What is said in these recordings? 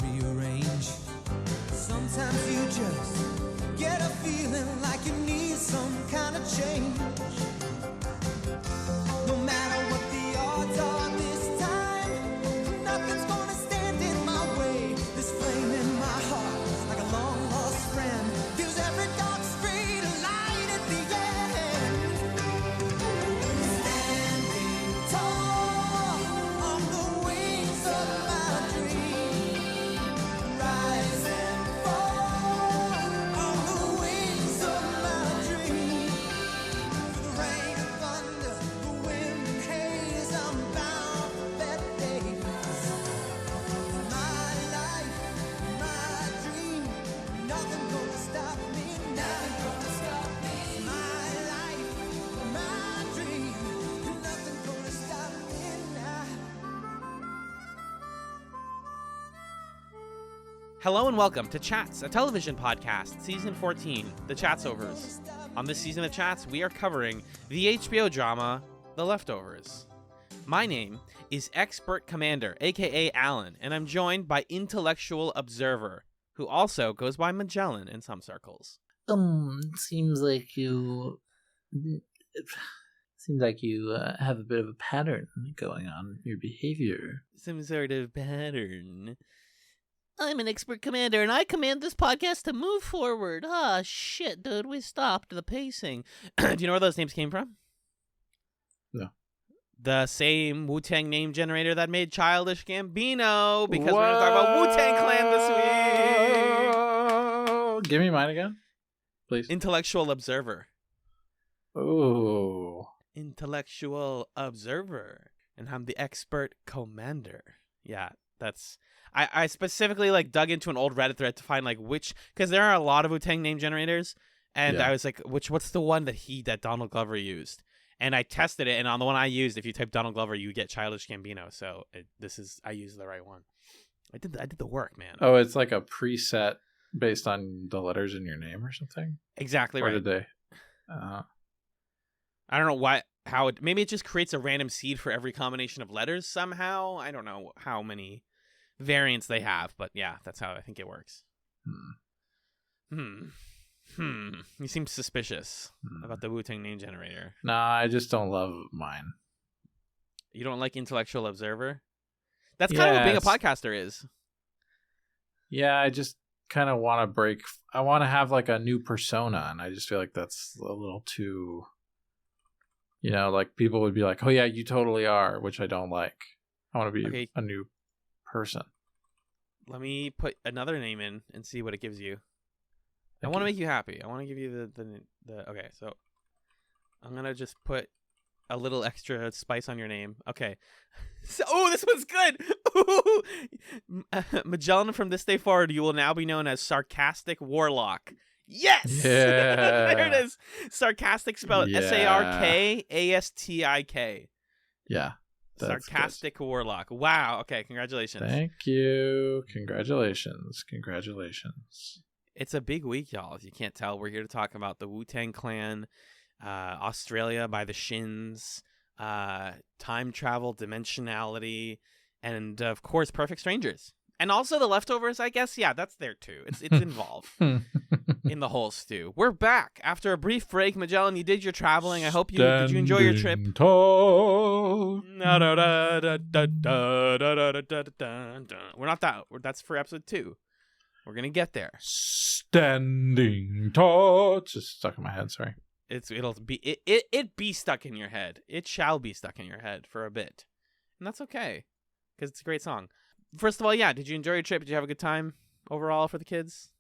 rearrange. Sometimes you just get a feeling like you need some kind of change. No matter what the odds are this time, nothing's gonna stand in my way. This flame in my heart is like a long lost friend, gives every dark street a light at the end. Standing tall on the wings of my dream, rise and fall on the wings of my dream. Through the rain and thunder, the wind and haze, I'm bound for better days. My life, my dream, nothing gonna stop me now. My life, my dream, nothing gonna stop me now. Hello and welcome to Chats, a television podcast, season 14, The Chatzovers. On this season of Chats, we are covering the HBO drama, The Leftovers. My name is Expert Commander, aka Alan, and I'm joined by Intellectual Observer, who also goes by Magellan in some circles. Seems like you have a bit of a pattern going on in your behavior. Some sort of pattern. I'm an expert commander, and I command this podcast to move forward. Ah, shit, dude, we stopped the pacing. Do you know where those names came from? No. The same Wu-Tang name generator that made Childish Gambino, because we're going to talk about Wu-Tang Clan this week. Give me mine again, please. Intellectual Observer. Oh. Intellectual Observer. And I'm the expert commander. Yeah, that's... I specifically dug into an old Reddit thread to find which, because there are a lot of Wu-Tang name generators, and yeah. I was like, what's the one that Donald Glover used? And I tested it, and on the one I used, if you type Donald Glover, you get Childish Gambino. So I used the right one. I did the work, man. Oh, it's like a preset based on the letters in your name or something. Exactly or right. Did they? I don't know maybe it just creates a random seed for every combination of letters somehow. I don't know how many variants they have, but yeah, that's how I think it works. You seem suspicious about the Wu-Tang name generator. Nah, I just don't love mine. You don't like Intellectual Observer? That's kind of what being a podcaster is. Yeah, I just kind of want to break. I want to have a new persona, and I just feel like that's a little too, people would be like, oh yeah, you totally are, which I don't like. I want to be a new person. Let me put another name in and see what it gives you. I want to make you happy. I want to give you the okay, so I'm going to just put a little extra spice on your name. Okay. So, this one's good. Magellan, from this day forward, you will now be known as Sarcastic Warlock. Yes! Yeah. There it is. Sarcastic, spelled Sarkastik. Yeah. Sarcastic good. Warlock. Wow. Okay, congratulations. Thank you. Congratulations. It's a big week, y'all. If you can't tell, we're here to talk about the Wu-Tang Clan, Australia by the Shins, time travel, dimensionality, and of course, Perfect Strangers. And also The Leftovers, I guess. Yeah, that's there too. It's involved in the whole stew. We're back after a brief break. Magellan, you did your traveling. I hope did you enjoy your trip? Tall. We're not that. That's for episode 2. We're gonna get there. Standing tall. It's just stuck in my head. Sorry. It be stuck in your head. It shall be stuck in your head for a bit, and that's okay, because it's a great song. First of all, yeah, did you enjoy your trip? Did you have a good time overall for the kids?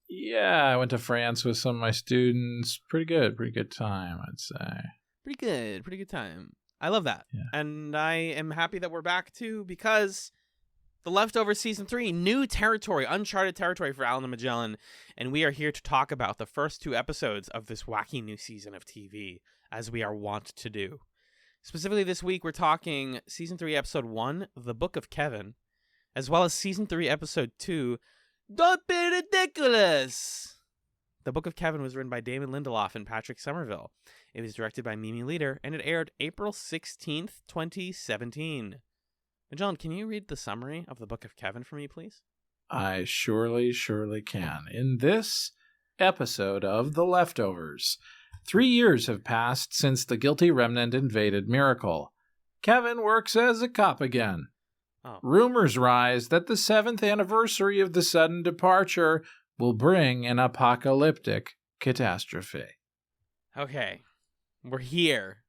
Yeah, I went to France with some of my students. Pretty good time, I'd say. Pretty good time. I love that. Yeah. And I am happy that we're back too, because The Leftovers Season 3, new territory, uncharted territory for Alan and Magellan, and we are here to talk about the first 2 episodes of this wacky new season of TV, as we are wont to do. Specifically this week, we're talking Season 3, Episode 1, The Book of Kevin, as well as Season 3, Episode 2, Don't Be Ridiculous! The Book of Kevin was written by Damon Lindelof and Patrick Somerville. It was directed by Mimi Leader, and it aired April 16th, 2017. Magellan, can you read the summary of The Book of Kevin for me, please? I surely can. In this episode of The Leftovers, 3 years have passed since the Guilty Remnant invaded Miracle. Kevin works as a cop again. Oh. Rumors rise that the 7th anniversary of the sudden departure will bring an apocalyptic catastrophe. Okay, we're here.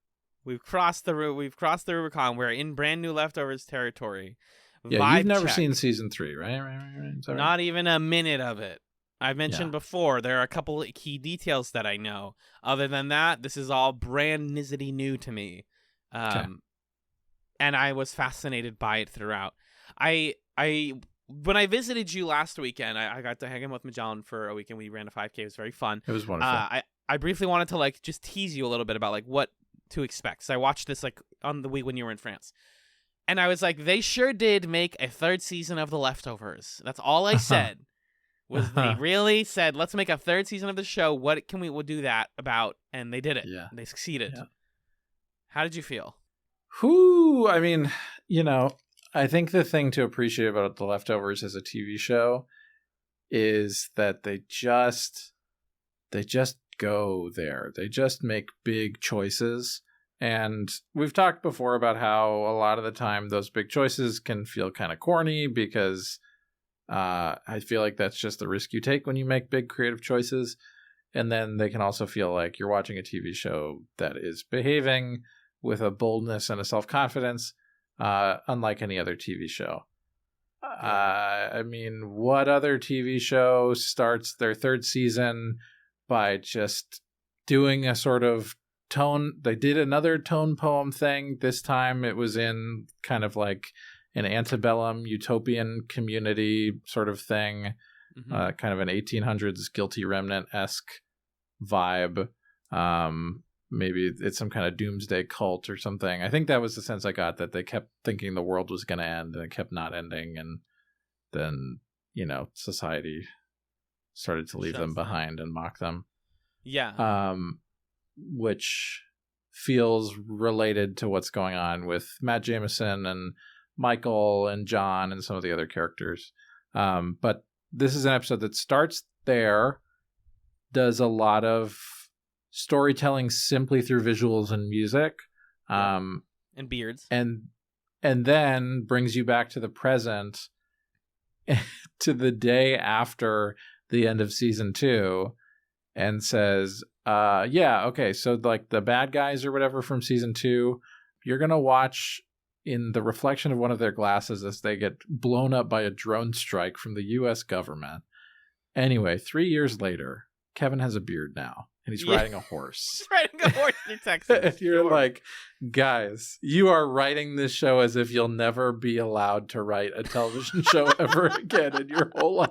We've crossed the Rubicon. We're in brand new Leftovers territory. Yeah, Vibe you've never check. seen season 3, right? Is that right? Not even a minute of it. I've mentioned before, there are a couple of key details that I know. Other than that, this is all brand nizzity new to me. Okay. And I was fascinated by it throughout. When I visited you last weekend, I got to hang out with Magellan for a weekend. We ran a 5K. It was very fun. It was wonderful. I briefly wanted to just tease you a little bit about what to expect. So I watched this on the week when you were in France. And I was like, they sure did make a 3rd season of The Leftovers. That's all I said. Was they really said, let's make a 3rd season of the show. What can we'll do that about? And they did it. Yeah. They succeeded. Yeah. How did you feel? I mean, I think the thing to appreciate about The Leftovers as a TV show is that they just go there. They just make big choices. And we've talked before about how a lot of the time those big choices can feel kind of corny because I feel like that's just the risk you take when you make big creative choices. And then they can also feel like you're watching a TV show that is behaving with a boldness and a self-confidence unlike any other TV show. I mean, what other TV show starts their 3rd season by just doing a sort of tone? They did another tone poem thing. This time it was in kind of like an antebellum utopian community sort of thing, kind of an 1800s Guilty Remnant-esque vibe. Maybe it's some kind of doomsday cult or something. I think that was the sense I got, that they kept thinking the world was going to end and it kept not ending. And then, society started to leave them behind and mock them. Yeah. Which feels related to what's going on with Matt Jameson and Michael and John and some of the other characters. But this is an episode that starts there, does a lot of storytelling simply through visuals and music, and beards, and then brings you back to the present, to the day after the end of season 2, and says, okay, so like the bad guys or whatever from season 2, you're gonna watch in the reflection of one of their glasses as they get blown up by a drone strike from the U.S. government. Anyway, 3 years later, Kevin has a beard now, and he's riding a horse. He's riding a horse through Texas. And you're like, guys, you are writing this show as if you'll never be allowed to write a television show ever again in your whole life.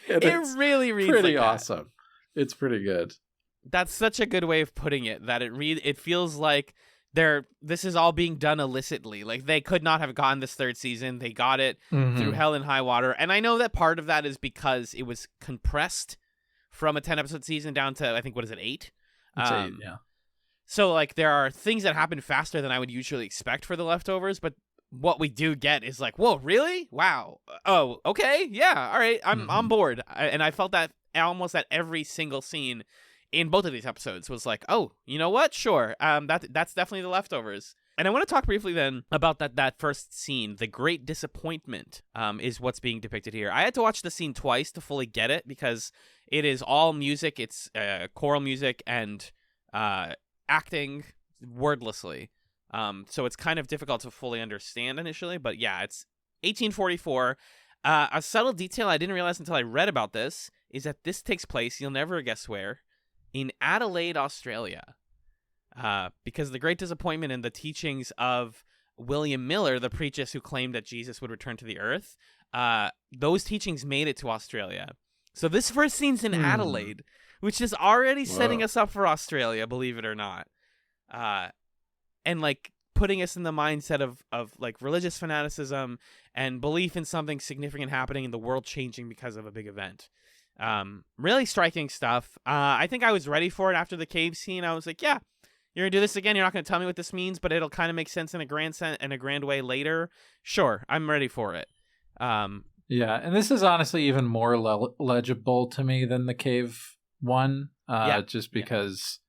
And it really reads pretty like awesome. It's pretty good. That's such a good way of putting it, that it feels like this is all being done illicitly. Like, they could not have gotten this 3rd season. They got it through hell and high water. And I know that part of that is because it was compressed from a 10-episode season down to, I think, 8? It's 8, yeah. So, like, there are things that happen faster than I would usually expect for The Leftovers, but what we do get is like, whoa, really? Wow. Oh, okay. Yeah. All right. I'm on board. And I felt that almost at every single scene in both of these episodes was like, oh, you know what? Sure. That's definitely The Leftovers. And I want to talk briefly then about that first scene. The great disappointment is what's being depicted here. I had to watch the scene twice to fully get it because it is all music. It's choral music and acting wordlessly. So it's kind of difficult to fully understand initially. But yeah, it's 1844. A subtle detail I didn't realize until I read about this is that this takes place, you'll never guess where, in Adelaide, Australia. Because the great disappointment in the teachings of William Miller, the preacher who claimed that Jesus would return to the earth, those teachings made it to Australia. So this first scene's in Adelaide, which is already setting us up for Australia, believe it or not. And like putting us in the mindset of like religious fanaticism and belief in something significant happening in the world changing because of a big event. Really striking stuff. I think I was ready for it after the cave scene. I was like, yeah, you're gonna do this again. You're not gonna tell me what this means, but it'll kind of make sense in a grand way later. Sure, I'm ready for it. Yeah, and this is honestly even more legible to me than the cave one, just because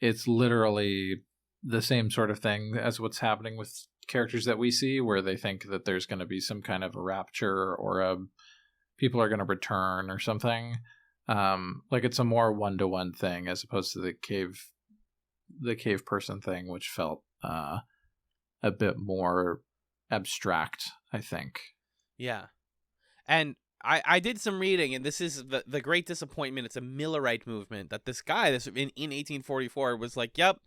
it's literally the same sort of thing as what's happening with characters that we see, where they think that there's going to be some kind of a rapture or people are going to return or something. Like it's a more one-to-one thing as opposed to the cave person thing, which felt a bit more abstract, I think. Yeah. And I did some reading, and this is the great disappointment. It's a Millerite movement that this guy in 1844 was like, yep,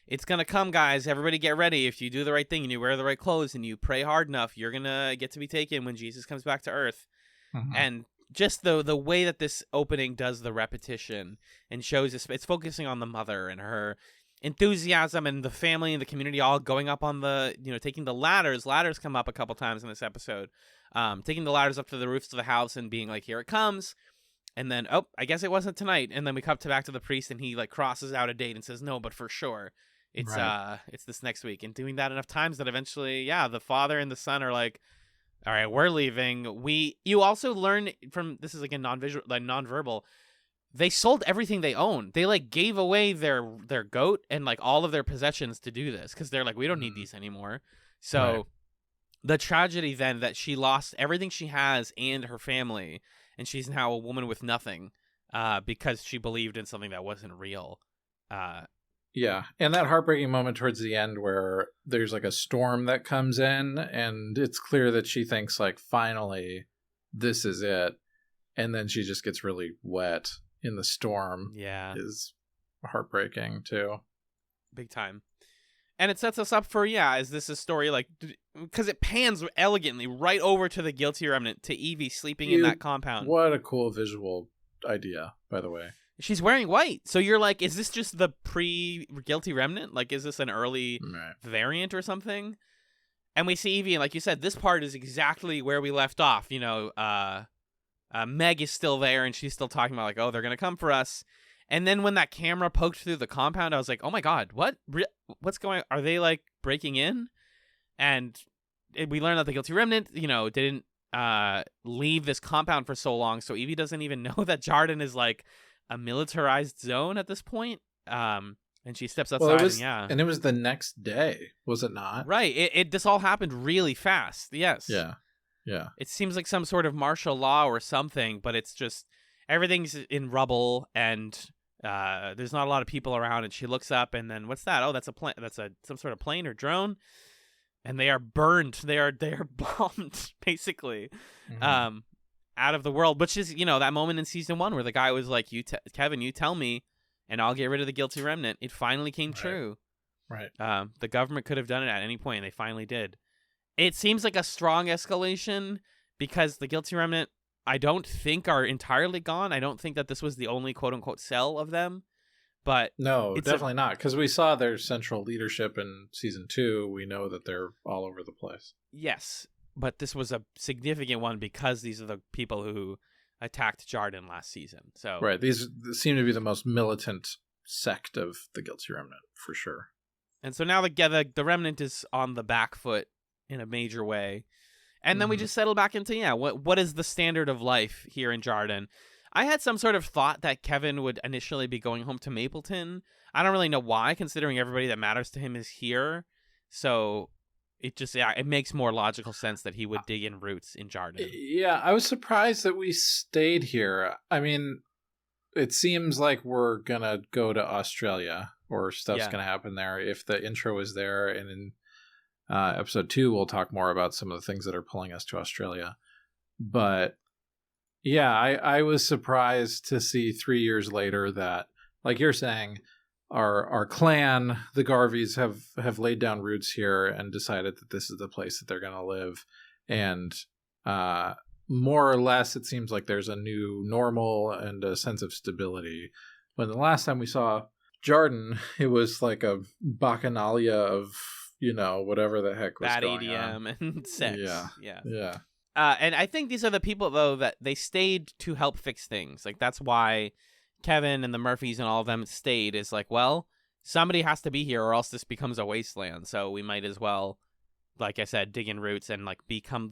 it's going to come, guys. Everybody get ready. If you do the right thing and you wear the right clothes and you pray hard enough, you're going to get to be taken when Jesus comes back to earth. Mm-hmm. And just the way that this opening does the repetition and shows it's focusing on the mother and her enthusiasm and the family and the community all going up on the, taking the ladders. Ladders come up a couple times in this episode. Taking the ladders up to the roofs of the house and being like, here it comes. And then, oh, I guess it wasn't tonight. And then we come back to the priest and he like crosses out a date and says, no, but for sure. It's it's this next week. And doing that enough times that eventually, the father and the son are like, all right, we're leaving. You also learn from, this is like a non-verbal, they sold everything they owned. They like gave away their goat and like all of their possessions to do this because they're like, we don't need these anymore. So the tragedy then that she lost everything she has and her family, and she's now a woman with nothing because she believed in something that wasn't real. Yeah, and that heartbreaking moment towards the end where there's like a storm that comes in and it's clear that she thinks like, finally, this is it. And then she just gets really wet in the storm. Yeah. Is heartbreaking too. Big time. And it sets us up for, is this a story like, because it pans elegantly right over to the Guilty Remnant, to Evie sleeping in that compound. What a cool visual idea, by the way. She's wearing white. So you're like, is this just the pre-Guilty Remnant? Like, is this an early variant or something? And we see Evie, and like you said, this part is exactly where we left off. Meg is still there, and she's still talking about, like, oh, they're going to come for us. And then when that camera poked through the compound, I was like, oh my God, what's going on? Are they, like, breaking in? And we learned that the Guilty Remnant, didn't leave this compound for so long. So Evie doesn't even know that Jarden is, like, a militarized zone at this point. And she steps outside. And it was the next day, was it not? Right. This all happened really fast. Yes. Yeah. It seems like some sort of martial law or something, but it's just everything's in rubble and there's not a lot of people around. And she looks up, and then what's that? Oh, that's a plane. That's some sort of plane or drone. And they are burned. They are bombed basically. Mm-hmm. Out of the world, which is, that moment in season 1 where the guy was like, Kevin, you tell me and I'll get rid of the Guilty Remnant. It finally came true. Right. The government could have done it at any point, and they finally did. It seems like a strong escalation because the Guilty Remnant, I don't think, are entirely gone. I don't think that this was the only quote-unquote cell of them. But no, definitely not, because we saw their central leadership in season 2. We know that they're all over the place. Yes. But this was a significant one because these are the people who attacked Jarden last season. So right, these seem to be the most militant sect of the Guilty Remnant, for sure. And so now the Remnant is on the back foot in a major way. And then we just settle back into, what is the standard of life here in Jarden? I had some sort of thought that Kevin would initially be going home to Mapleton. I don't really know why, considering everybody that matters to him is here. So it just, it makes more logical sense that he would dig in roots in Jarden. Yeah, I was surprised that we stayed here. I mean, it seems like we're going to go to Australia, or stuff's going to happen there if the intro is there. And in episode 2, we'll talk more about some of the things that are pulling us to Australia. But yeah, I was surprised to see 3 years later that, like you're saying, our clan, the Garveys, have laid down roots here and decided that this is the place that they're going to live. And more or less, it seems like there's a new normal and a sense of stability. When the last time we saw Jarden, it was like a bacchanalia of, whatever the heck was bad going EDM on. and sex. Yeah. And I think these are the people, though, that they stayed to help fix things. Like, that's why Kevin and the Murphys and all of them stayed, is like, well, somebody has to be here or else this becomes a wasteland. So we might as well, like I said, dig in roots and like become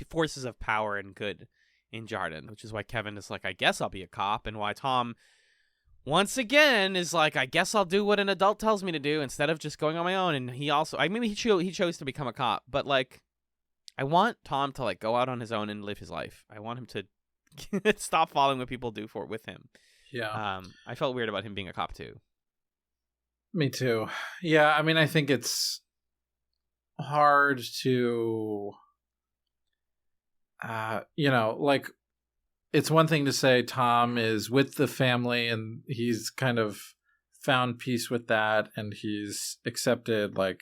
forces of power and good in Jarden, which is why Kevin is like, I guess I'll be a cop, and why Tom once again is like, I guess I'll do what an adult tells me to do instead of just going on my own. And he also, he chose to become a cop, but like, I want Tom to like go out on his own and live his life. I want him to stop following what people do with him. Yeah. I felt weird about him being a cop too. Me too. Yeah, I mean, I think it's hard to, like, it's one thing to say Tom is with the family and he's kind of found peace with that and he's accepted, like,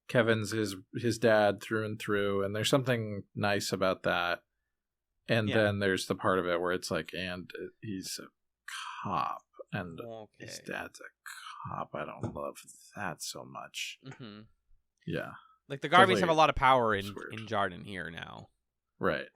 Kevin's his dad through and through, and there's something nice about that. And then there's the part of it where it's like, and he's a cop, and his dad's a cop. I don't love that so much. Mm-hmm. Yeah. Like, the Garveys have a lot of power in Jarden here now. Right.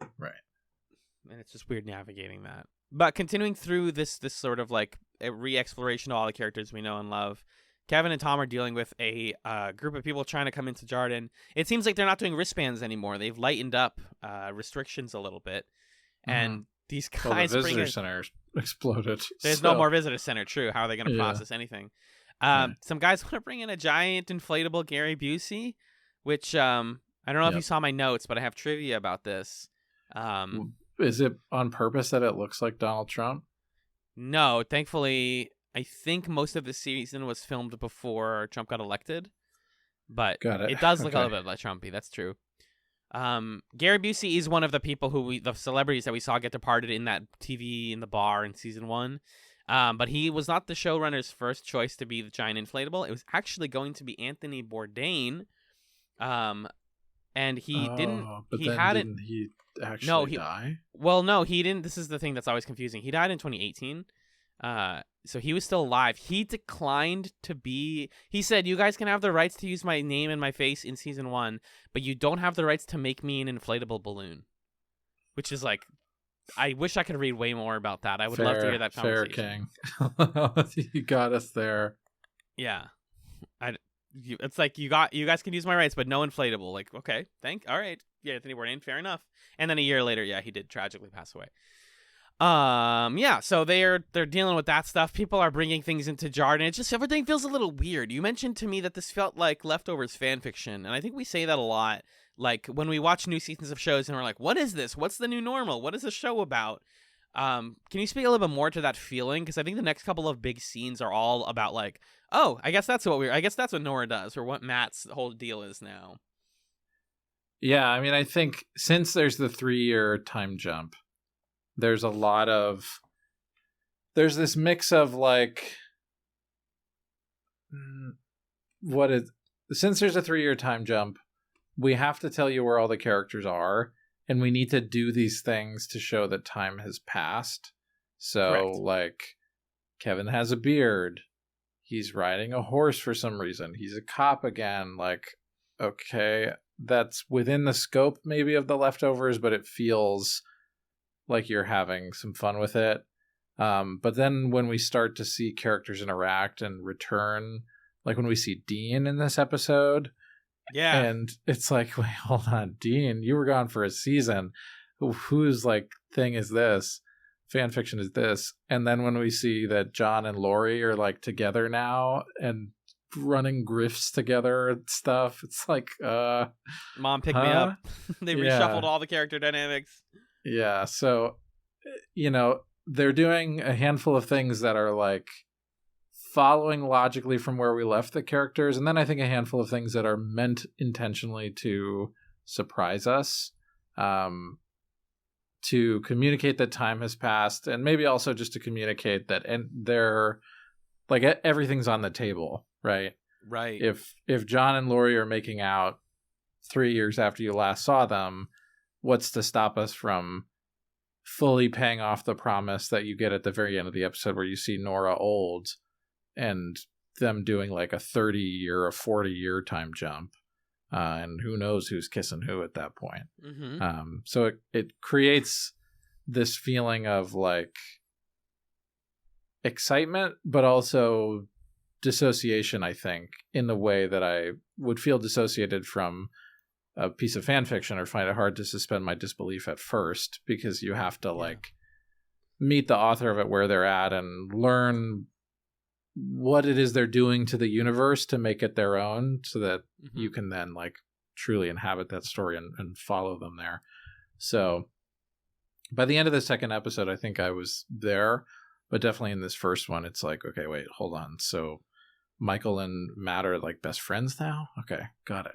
And it's just weird navigating that. But continuing through this sort of like a re-exploration of all the characters we know and love, Kevin and Tom are dealing with a group of people trying to come into Jarden. It seems like they're not doing wristbands anymore. They've lightened up restrictions a little bit. And these guys the visitor center exploded. There's no more visitor center, true. How are they going to process anything? Some guys want to bring in a giant inflatable Gary Busey, which I don't know if you saw my notes, but I have trivia about this. Is it on purpose that it looks like Donald Trump? No, thankfully, I think most of the season was filmed before Trump got elected, but it does look a little bit like Trumpy. That's true. Gary Busey is one of the people the celebrities that we saw get departed in that TV in the bar in season 1. But he was not the showrunner's first choice to be the giant inflatable. It was actually going to be Anthony Bourdain. And he didn't. But he then hadn't. Didn't he actually die? Well, no, he didn't. This is the thing that's always confusing. He died in 2018. So he was still alive. He declined to be. He said, "You guys can have the rights to use my name and my face in season 1, but you don't have the rights to make me an inflatable balloon." Which is like, I wish I could read way more about that. I would love to hear that conversation. Fair King. You got us there. Yeah, it's like you guys can use my rights, but no inflatable. Like, okay, all right, yeah, Anthony Bourdain, fair enough. And then a year later, he did tragically pass away. So they're dealing with that stuff. People are bringing things into Jarden. It's just, everything feels a little weird. You mentioned to me that this felt like Leftovers fan fiction, and I think we say that a lot. Like, when we watch new seasons of shows and we're like, what is this? What's the new normal? What is the show about? Can you speak a little bit more to that feeling? Because I think the next couple of big scenes are all about like, oh, I guess that's what Nora does, or what Matt's whole deal is now. Yeah, I mean, I think since there's the 3-year time jump, there's this mix of like, since there's a 3-year time jump, we have to tell you where all the characters are, and we need to do these things to show that time has passed. So, correct. Like, Kevin has a beard. He's riding a horse for some reason. He's a cop again. Like, okay, that's within the scope maybe of the Leftovers, but it feels like you're having some fun with it. But then when we start to see characters interact and return, like when we see Dean in this episode, and it's like, wait, hold on, Dean, you were gone for a season. Whose like thing is this? Fan fiction is this? And then when we see that John and Lori are like together now and running grifts together and stuff, it's like, Mom, pick me up. They reshuffled all the character dynamics. Yeah, so, they're doing a handful of things that are like following logically from where we left the characters, and then I think a handful of things that are meant intentionally to surprise us, to communicate that time has passed, and maybe also just to communicate that, and they're like, everything's on the table, right? Right. If John and Lori are making out 3 years after you last saw them, what's to stop us from fully paying off the promise that you get at the very end of the episode where you see Nora old and them doing like a 30-year or 40-year time jump, and who knows who's kissing who at that point. Mm-hmm. So it creates this feeling of like excitement, but also dissociation, I think, in the way that I would feel dissociated from a piece of fan fiction or find it hard to suspend my disbelief at first, because you have to like meet the author of it where they're at and learn what it is they're doing to the universe to make it their own, so that you can then like truly inhabit that story and follow them there. So by the end of the second episode, I think I was there, but definitely in this first one, it's like, okay, wait, hold on. So Michael and Matt are like best friends now? Okay, got it.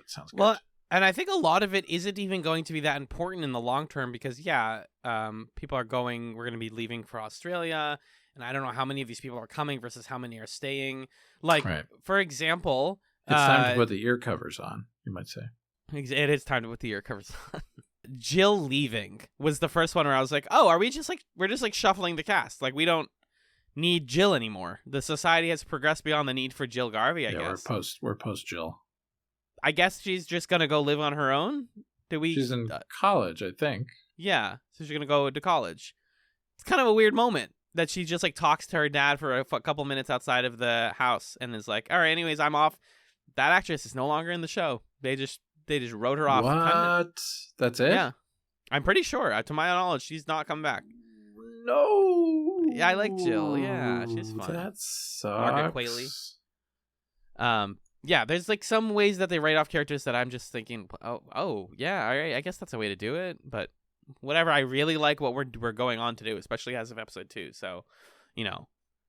Sounds good. Well, and I think a lot of it isn't even going to be that important in the long term because, people are going, we're going to be leaving for Australia, and I don't know how many of these people are coming versus how many are staying. Like, for example... It's time to put the ear covers on, you might say. It is time to put the ear covers on. Jill leaving was the first one where I was like, oh, we're just like shuffling the cast. Like, we don't need Jill anymore. The society has progressed beyond the need for Jill Garvey, I guess. We're post Jill. I guess she's just going to go live on her own? She's in college, I think. Yeah, so she's going to go to college. It's kind of a weird moment that she just like talks to her dad for a couple minutes outside of the house and is like, all right, anyways, I'm off. That actress is no longer in the show. They just wrote her off. What? That's it? Yeah. I'm pretty sure. To my knowledge, she's not coming back. No. Yeah, I like Jill. Yeah, she's fun. That sucks. Margaret Qualley. Yeah, there's like some ways that they write off characters that I'm just thinking, oh, yeah, all right, I guess that's a way to do it. But whatever, I really like what we're going on to do, especially as of episode 2. So,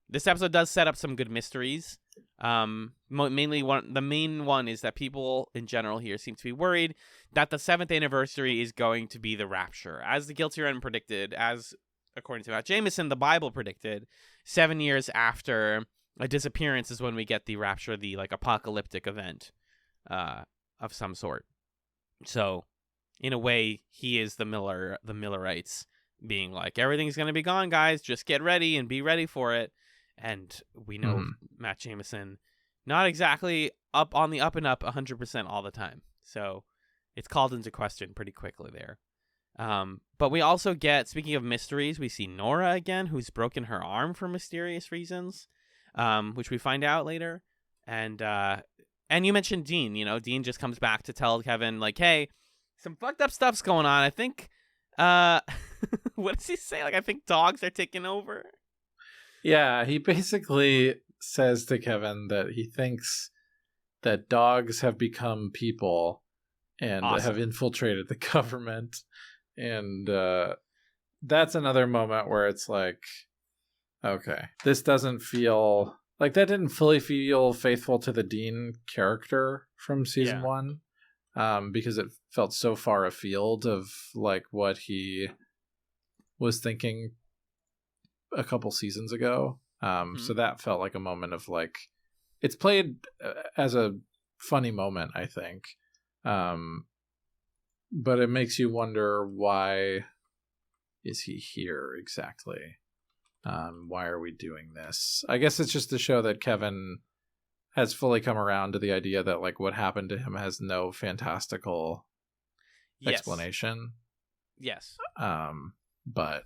this episode does set up some good mysteries. The main one is that people in general here seem to be worried that the 7th anniversary is going to be the rapture, as the Guilty Remnant predicted, as according to Matt Jameson, the Bible predicted. 7 years after a disappearance is when we get the rapture, the like apocalyptic event of some sort. So, in a way, he is the Millerites, being like, everything's going to be gone, guys. Just get ready and be ready for it. And we know Matt Jameson, not exactly on the up and up 100% all the time. So it's called into question pretty quickly there. But we also get, speaking of mysteries, we see Nora again, who's broken her arm for mysterious reasons, which we find out later. And you mentioned Dean. Dean just comes back to tell Kevin, like, hey, some fucked up stuff's going on. I think, what does he say? Like, I think dogs are taking over. Yeah, he basically says to Kevin that he thinks that dogs have become people and have infiltrated the government. And that's another moment where it's like, okay, this doesn't feel like that didn't fully feel faithful to the Dean character from season 1, because it felt so far afield of like what he was thinking a couple seasons ago. So that felt like a moment of like, it's played as a funny moment, I think. But it makes you wonder, why is he here exactly? Why are we doing this? I guess it's just to show that Kevin has fully come around to the idea that like what happened to him has no fantastical explanation. Yes. But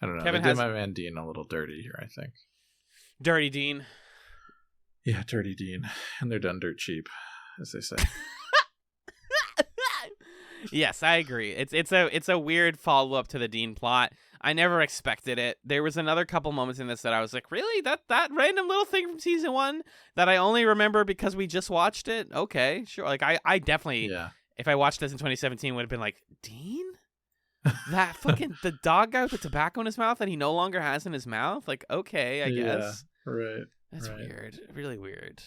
I don't know. Kevin they did my man Dean a little dirty here, I think. Dirty Dean. Yeah, Dirty Dean. And they're done dirt cheap, as they say. Yes, I agree. It's a weird follow-up to the Dean plot. I never expected it. There was another couple moments in this that I was like, really? That random little thing from season 1 that I only remember because we just watched it? Okay, sure. Like, I definitely, if I watched this in 2017, would have been like, Dean? That fucking, the dog guy with the tobacco in his mouth that he no longer has in his mouth? Like, okay, I guess. Right. That's weird. Really weird.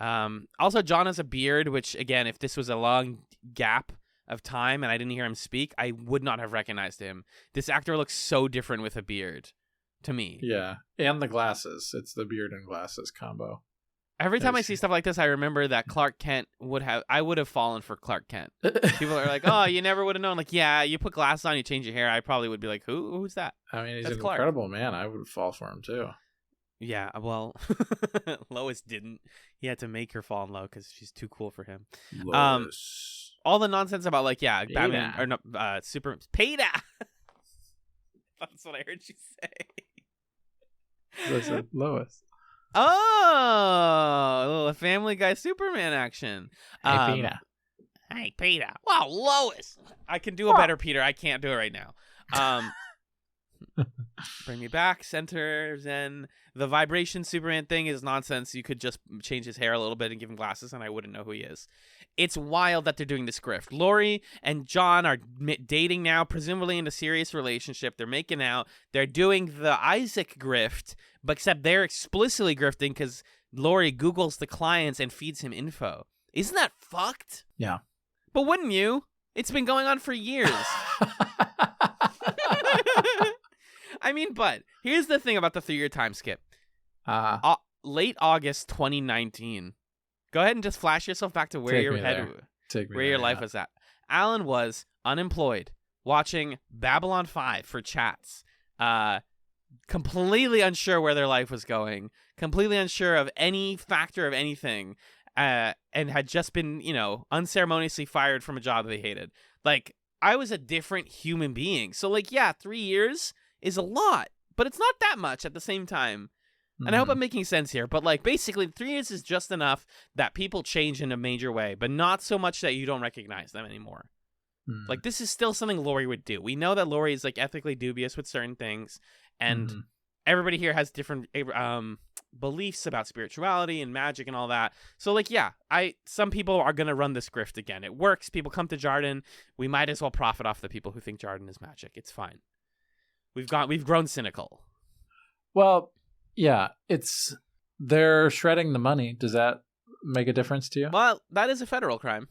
Also, John has a beard, which, again, if this was a long gap of time and I didn't hear him speak, I would not have recognized him. This actor looks so different with a beard to me. Yeah. And the glasses. It's the beard and glasses combo. Every time I see stuff like this, I remember that Clark Kent I would have fallen for Clark Kent. People are like, oh, you never would have known. Like, yeah, you put glasses on, you change your hair. I probably would be like, who's that? I mean, he's That's an Clark. incredible man. I would fall for him too. Yeah, well, Lois didn't. He had to make her fall in love because she's too cool for him. Lois. All the nonsense about like, Peter. Batman or no, Superman. Peter. That's what I heard you say. Listen, Lois. Oh, a little Family Guy Superman action. Hey, Peter. Hey, Peter. Wow, Lois. I can do a better Peter. I can't do it right now. Bring me back. Center. Zen. The vibration Superman thing is nonsense. You could just change his hair a little bit and give him glasses, and I wouldn't know who he is. It's wild that they're doing this grift. Lori and John are dating now, presumably in a serious relationship. They're making out. They're doing the Isaac grift, but except they're explicitly grifting because Lori Googles the clients and feeds him info. Isn't that fucked? Yeah. But wouldn't you? It's been going on for years. I mean, but here's the thing about the 3-year time skip. Late August 2019. Go ahead and just flash yourself back to where your life was at. Alan was unemployed, watching Babylon 5 for chats, completely unsure where their life was going, completely unsure of any factor of anything, and had just been, unceremoniously fired from a job that they hated. Like, I was a different human being. So, 3 years is a lot, but it's not that much at the same time. And I hope I'm making sense here, but basically 3 years is just enough that people change in a major way, but not so much that you don't recognize them anymore. This is still something Lori would do. We know that Lori is ethically dubious with certain things, and everybody here has different beliefs about spirituality and magic and all that. So some people are gonna run this grift again. It works. People come to Jarden. We might as well profit off the people who think Jarden is magic. It's fine. We've grown cynical. Well, yeah, they're shredding the money. Does that make a difference to you? Well, that is a federal crime.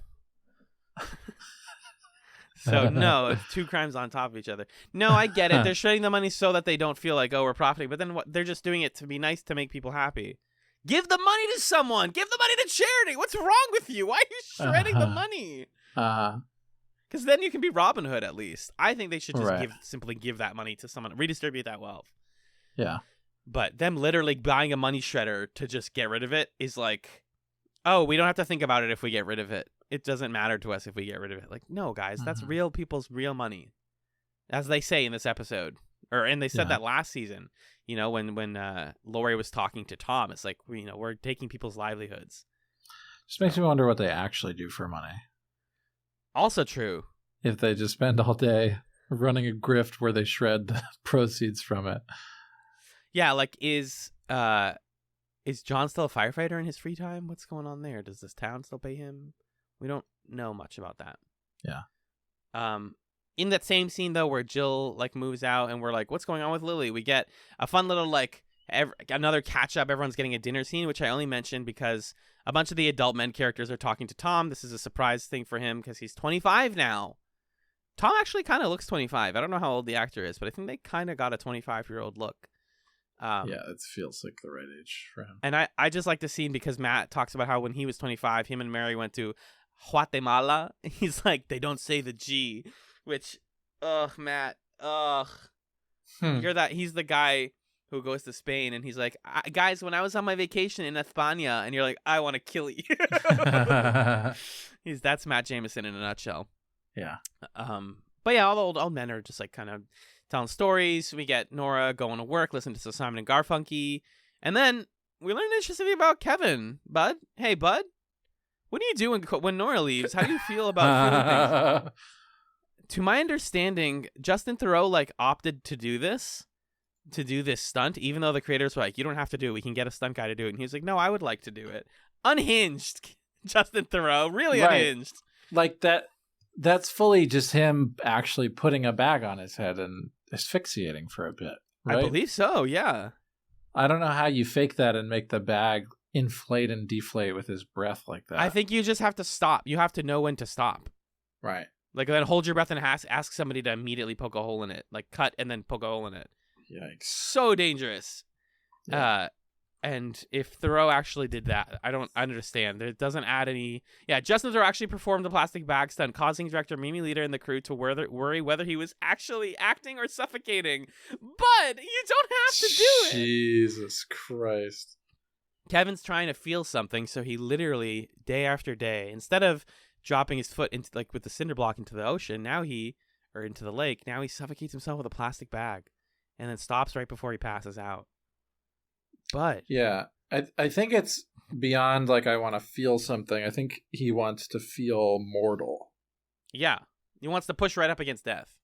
So no, it's 2 crimes on top of each other. No, I get it. They're shredding the money so that they don't feel like, we're profiting. But then they're just doing it to be nice to make people happy. Give the money to someone. Give the money to charity. What's wrong with you? Why are you shredding the money? Because then you can be Robin Hood at least. I think they should just simply give that money to someone, redistribute that wealth. Yeah. But them literally buying a money shredder to just get rid of it is we don't have to think about it if we get rid of it. It doesn't matter to us if we get rid of it. No, guys, that's real people's real money. As they say in this episode. And they said that last season, when Lori was talking to Tom. It's we're taking people's livelihoods. Just makes me wonder what they actually do for money. Also true. If they just spend all day running a grift where they shred the proceeds from it. Yeah, is John still a firefighter in his free time? What's going on there? Does this town still pay him? We don't know much about that. Yeah. In that same scene though, where Jill moves out and we're what's going on with Lily? We get a fun little another catch up. Everyone's getting a dinner scene, which I only mentioned because a bunch of the adult men characters are talking to Tom. This is a surprise thing for him because he's 25 now. Tom actually kind of looks 25. I don't know how old the actor is, but I think they kind of got a 25-year-old look. It feels like the right age for him. And I just like the scene because Matt talks about how when he was 25, him and Mary went to Guatemala. He's they don't say the G, which, Matt, he's the guy who goes to Spain and he's guys, when I was on my vacation in España, and you're I want to kill you. That's Matt Jameson in a nutshell. Yeah. But yeah, all the old men are just kind of telling stories. We get Nora going to work, listening to some Simon and Garfunkel. And then we learn interesting about Kevin. Bud? Hey, Bud? What do you do when Nora leaves? How do you feel about feeling things? To my understanding, Justin Theroux opted to do this stunt, even though the creators were you don't have to do it. We can get a stunt guy to do it. And he's no, I would like to do it. Unhinged. Justin Theroux. Really unhinged. That's fully just him actually putting a bag on his head and asphyxiating for a bit, right? I believe so, yeah. I don't know how you fake that and make the bag inflate and deflate with his breath like that. I think you just have to stop. You have to know when to stop. Right. Then hold your breath and ask somebody to immediately poke a hole in it. Cut and then poke a hole in it. Yikes. So dangerous. Yeah. And if Theroux actually did that, I don't understand. It doesn't add any... Yeah, Justin Theroux actually performed the plastic bag stunt, causing director Mimi Leader and the crew to worry whether he was actually acting or suffocating. But you don't have to do it! Jesus Christ. Kevin's trying to feel something, so he literally, day after day, instead of dropping his foot into with the cinder block into the ocean, or into the lake, now he suffocates himself with a plastic bag and then stops right before he passes out. But yeah, I think it's beyond like I want to feel something, I think he wants to feel mortal. Yeah. He wants to push right up against death.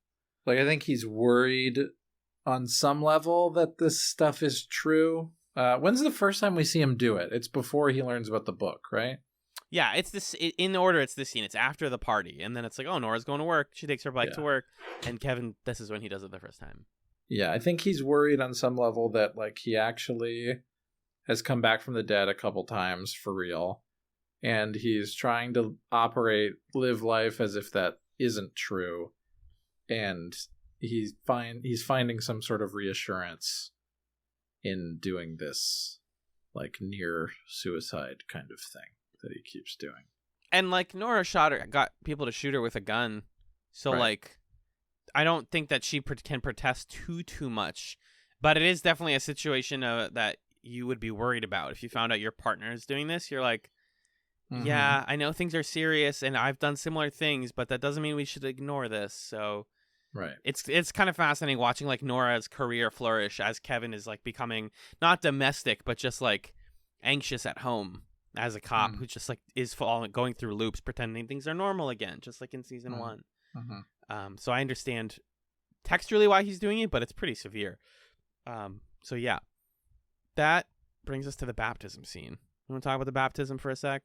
Like, I think he's worried on some level that this stuff is true. When's the first time we see him do it? It's before he learns about the book, right? Yeah, it's this in order. It's this scene. It's after the party, and then it's like, oh, Nora's going to work. She takes her bike to work, and Kevin. This is when he does it the first time. Yeah, I think he's worried on some level that like he actually has come back from the dead a couple times for real, and he's trying to live life as if that isn't true, and he's finding some sort of reassurance in doing this like near suicide kind of thing that he keeps doing. And like Nora got people to shoot her with a gun, so like I don't think that she can protest too much, but it is definitely a situation that you would be worried about if you found out your partner is doing this. You're like, yeah, I know things are serious and I've done similar things, but that doesn't mean we should ignore this. So it's kind of fascinating watching like Nora's career flourish as Kevin is like becoming not domestic but just like anxious at home as a cop who just like is going through loops pretending things are normal again, just like in season 1. So I understand textually why he's doing it, but it's pretty severe. So yeah, that brings us to the baptism scene. You want to talk about the baptism for a sec?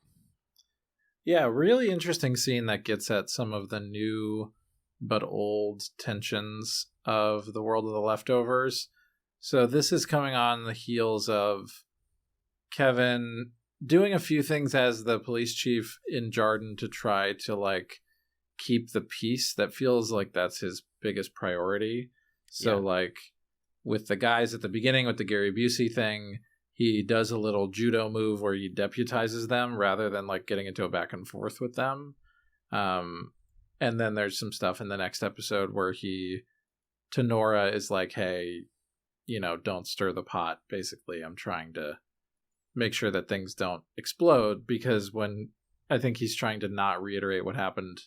Yeah, really interesting scene that gets at some of the new but old tensions of the world of the leftovers. So this is coming on the heels of Kevin doing a few things as the police chief in Jarden to try to like keep the peace. That feels like that's his biggest priority. So like with the guys at the beginning with the Gary Busey thing, he does a little judo move where he deputizes them rather than like getting into a back and forth with them. And then there's some stuff in the next episode where he to Nora is like, hey, you know, don't stir the pot. Basically, I'm trying to make sure that things don't explode, because when I think he's trying to not reiterate what happened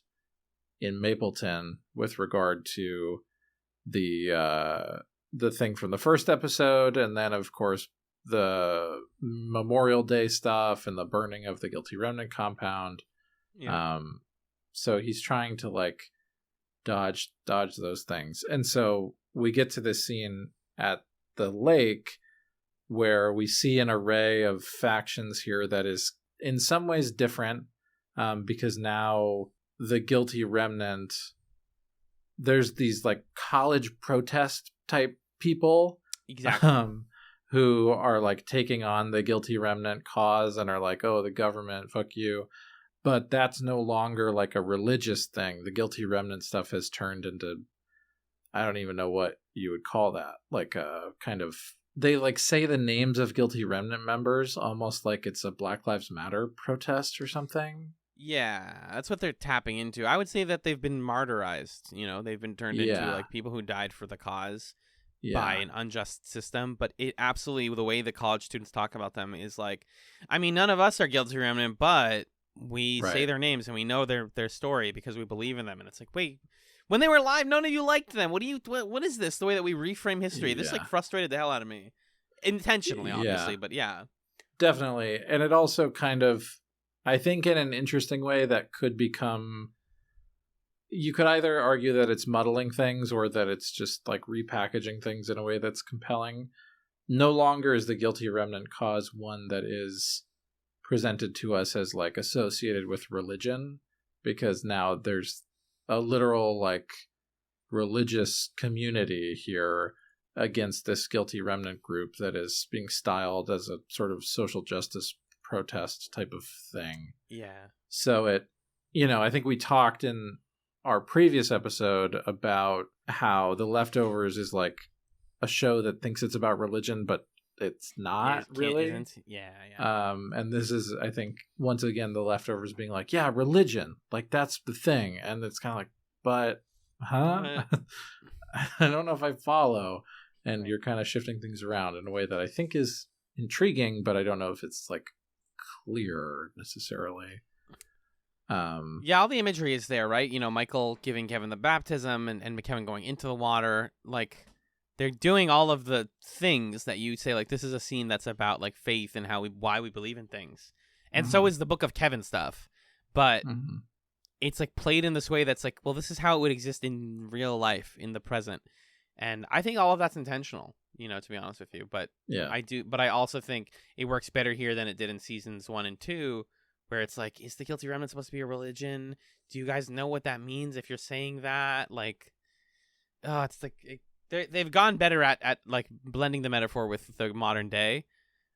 in Mapleton with regard to the thing from the first episode, and then of course the Memorial Day stuff and the burning of the Guilty Remnant compound. So he's trying to like dodge those things. And so we get to this scene at the lake where we see an array of factions here that is in some ways different, because now the Guilty Remnant, there's these like college protest type people who are like taking on the Guilty Remnant cause and are like, oh, the government, fuck you. But that's no longer like a religious thing. The Guilty Remnant stuff has turned into, I don't even know what you would call that. Like a kind of, they like say the names of Guilty Remnant members almost like it's a Black Lives Matter protest or something. Yeah, that's what they're tapping into. I would say that they've been martyrized. You know, they've been turned into like people who died for the cause by an unjust system. But it absolutely, the way the college students talk about them is like, I mean, none of us are Guilty Remnant, but we say their names and we know their story because we believe in them. And it's like, wait, when they were alive, none of you liked them. What is this? The way that we reframe history? This like frustrated the hell out of me, intentionally, obviously, but yeah, definitely. And it also kind of, I think in an interesting way that could become, you could either argue that it's muddling things or that it's just like repackaging things in a way that's compelling. No longer is the Guilty Remnant cause one that is presented to us as like associated with religion, because now there's a literal like religious community here against this Guilty Remnant group that is being styled as a sort of social justice protest type of thing. Yeah. So it, you know, I think we talked in our previous episode about how The Leftovers is like a show that thinks it's about religion, but it's not really. Yeah. And this is, I think, once again, The Leftovers being like, yeah, religion, like that's the thing. And it's kind of like, but, I don't know if I follow. And you're kind of shifting things around in a way that I think is intriguing, but I don't know if it's like clear necessarily. Yeah, all the imagery is there, right? You know, Michael giving Kevin the baptism and Kevin going into the water. Like, they're doing all of the things that you say, like, this is a scene that's about, like, faith and why we believe in things. And so is the Book of Kevin stuff. But it's, like, played in this way that's like, well, this is how it would exist in real life, in the present. And I think all of that's intentional, to be honest with you. But I also think it works better here than it did in seasons 1 and 2, where it's like, is the Guilty Remnant supposed to be a religion? Do you guys know what that means if you're saying that? Like, it's like... They've gone better at like blending the metaphor with the modern day,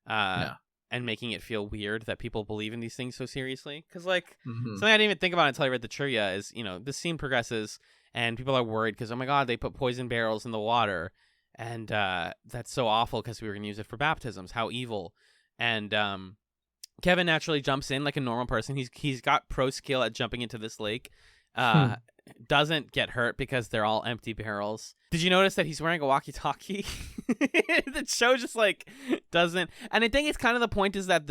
and making it feel weird that people believe in these things so seriously. Because like something I didn't even think about until I read the trivia is this scene progresses and people are worried because, oh my god, they put poison barrels in the water, and that's so awful because we were gonna use it for baptisms. How evil! And Kevin naturally jumps in like a normal person. He's got pro skill at jumping into this lake. Doesn't get hurt because they're all empty barrels. Did you notice that he's wearing a walkie-talkie? The show just like doesn't, and I think it's kind of the point is that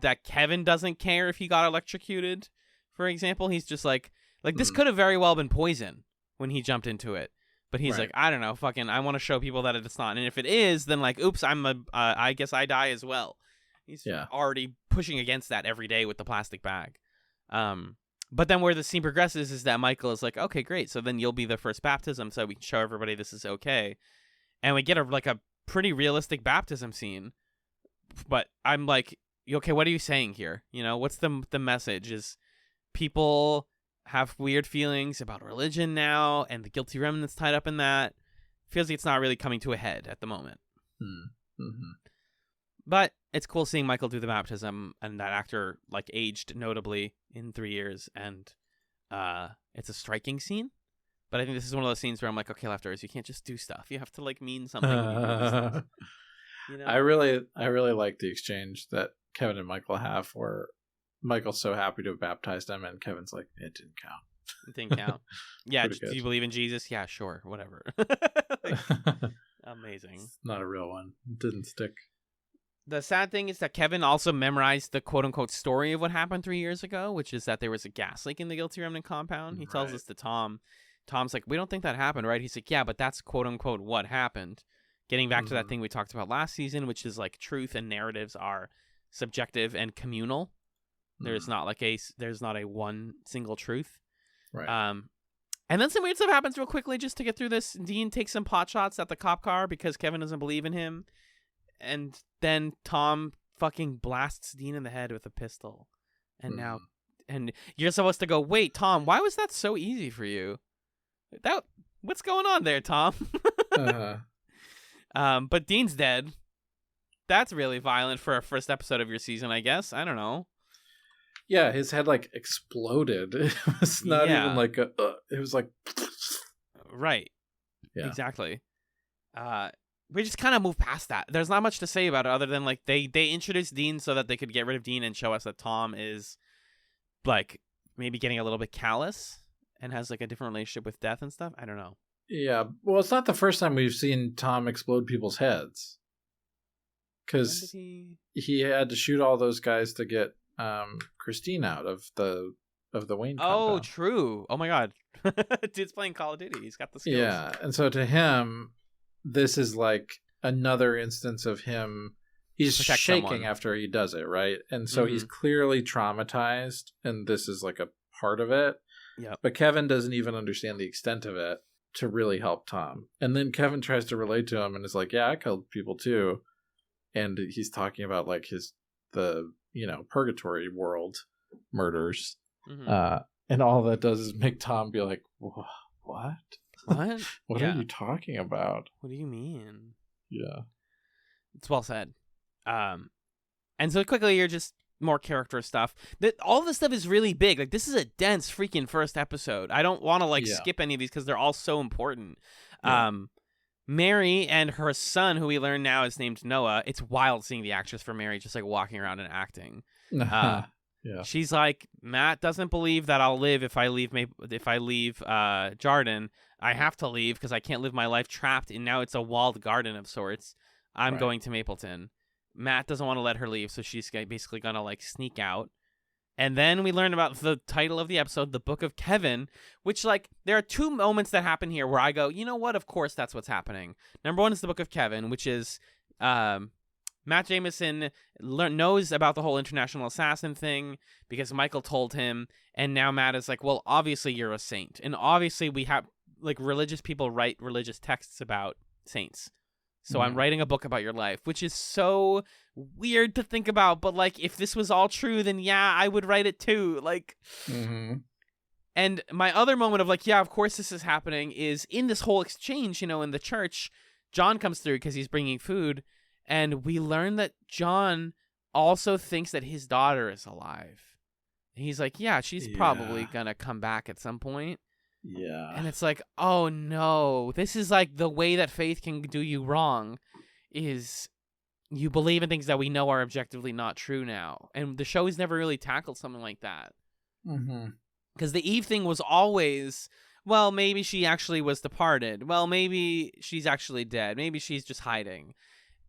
that Kevin doesn't care if he got electrocuted. For example, he's just like this could have very well been poison when he jumped into it, but he's like, I don't know, fucking, I want to show people that it's not, and if it is, then like, oops, I guess I die as well. He's already pushing against that every day with the plastic bag. But then where the scene progresses is that Michael is like, okay, great. So then you'll be the first baptism so we can show everybody this is okay. And we get a pretty realistic baptism scene. But I'm like, okay, what are you saying here? What's the message? Is people have weird feelings about religion now and the Guilty Remnant's tied up in that. Feels like it's not really coming to a head at the moment. But it's cool seeing Michael do the baptism, and that actor like aged notably in 3 years, and it's a striking scene. But I think this is one of those scenes where I'm like, okay, Leftovers, you can't just do stuff. You have to like mean something when you do these things. I really like the exchange that Kevin and Michael have, where Michael's so happy to have baptized him, and Kevin's like, it didn't count. It didn't count. Yeah, do you believe in Jesus? Yeah, sure, whatever. Amazing. It's not a real one. It didn't stick. The sad thing is that Kevin also memorized the quote-unquote story of what happened 3 years ago, which is that there was a gas leak in the Guilty Remnant compound. He tells this to Tom. Tom's like, we don't think that happened, right? He's like, yeah, but that's quote-unquote what happened. Getting back to that thing we talked about last season, which is like truth and narratives are subjective and communal. There's not a one single truth. Right. And then some weird stuff happens real quickly just to get through this. Dean takes some pot shots at the cop car because Kevin doesn't believe in him. And then Tom fucking blasts Dean in the head with a pistol. And and you're supposed to go, wait, Tom, why was that so easy for you? What's going on there, Tom? But Dean's dead. That's really violent for a first episode of your season, I guess. I don't know. Yeah, his head like exploded. It was not even like it was like right. Yeah. Exactly. We just kind of move past that. There's not much to say about it other than like they introduced Dean so that they could get rid of Dean and show us that Tom is like maybe getting a little bit callous and has like a different relationship with death and stuff. I don't know. Yeah, well, it's not the first time we've seen Tom explode people's heads. Because he had to shoot all those guys to get Christine out of the Wayne compound. Oh, true. Oh my god. Dude's playing Call of Duty. He's got the skills. Yeah, and so to him, this is like another instance of him. He's shaking after he does it, right? And so he's clearly traumatized, and this is like a part of it. Yeah. But Kevin doesn't even understand the extent of it to really help Tom. And then Kevin tries to relate to him and is like, yeah, I killed people too. And he's talking about like the purgatory world murders. And all that does is make Tom be like, what? What? What are you talking about? What do you mean? Yeah. It's well said. And so quickly, you're just more character stuff. All this stuff is really big. Like, this is a dense freaking first episode. I don't want to skip any of these because they're all so important. Yeah. Mary and her son, who we learn now is named Noah. It's wild seeing the actress for Mary just like walking around and acting. Yeah. She's like, Matt doesn't believe that I'll live if I leave Jarden. I have to leave because I can't live my life trapped in now it's a walled garden of sorts. I'm going to Mapleton. Matt doesn't want to let her leave, so she's basically gonna like sneak out. And then we learn about the title of the episode, The Book of Kevin, which, like, there are two moments that happen here where I go, you know what? Of course that's what's happening. Number one is The Book of Kevin, which is Matt Jameson knows about the whole international assassin thing because Michael told him. And now Matt is like, well, obviously you're a saint. And obviously we have, like, religious people write religious texts about saints. So I'm writing a book about your life, which is so weird to think about. But, like, if this was all true, then yeah, I would write it too. Like, and my other moment of, like, yeah, of course this is happening is in this whole exchange, you know, in the church, John comes through because he's bringing food. And we learn that John also thinks that his daughter is alive. And he's like, yeah, she's probably going to come back at some point. Yeah. And it's like, oh no, this is like the way that faith can do you wrong is you believe in things that we know are objectively not true now. And the show has never really tackled something like that. Because the Eve thing was always, well, maybe she actually was departed. Well, maybe she's actually dead. Maybe she's just hiding.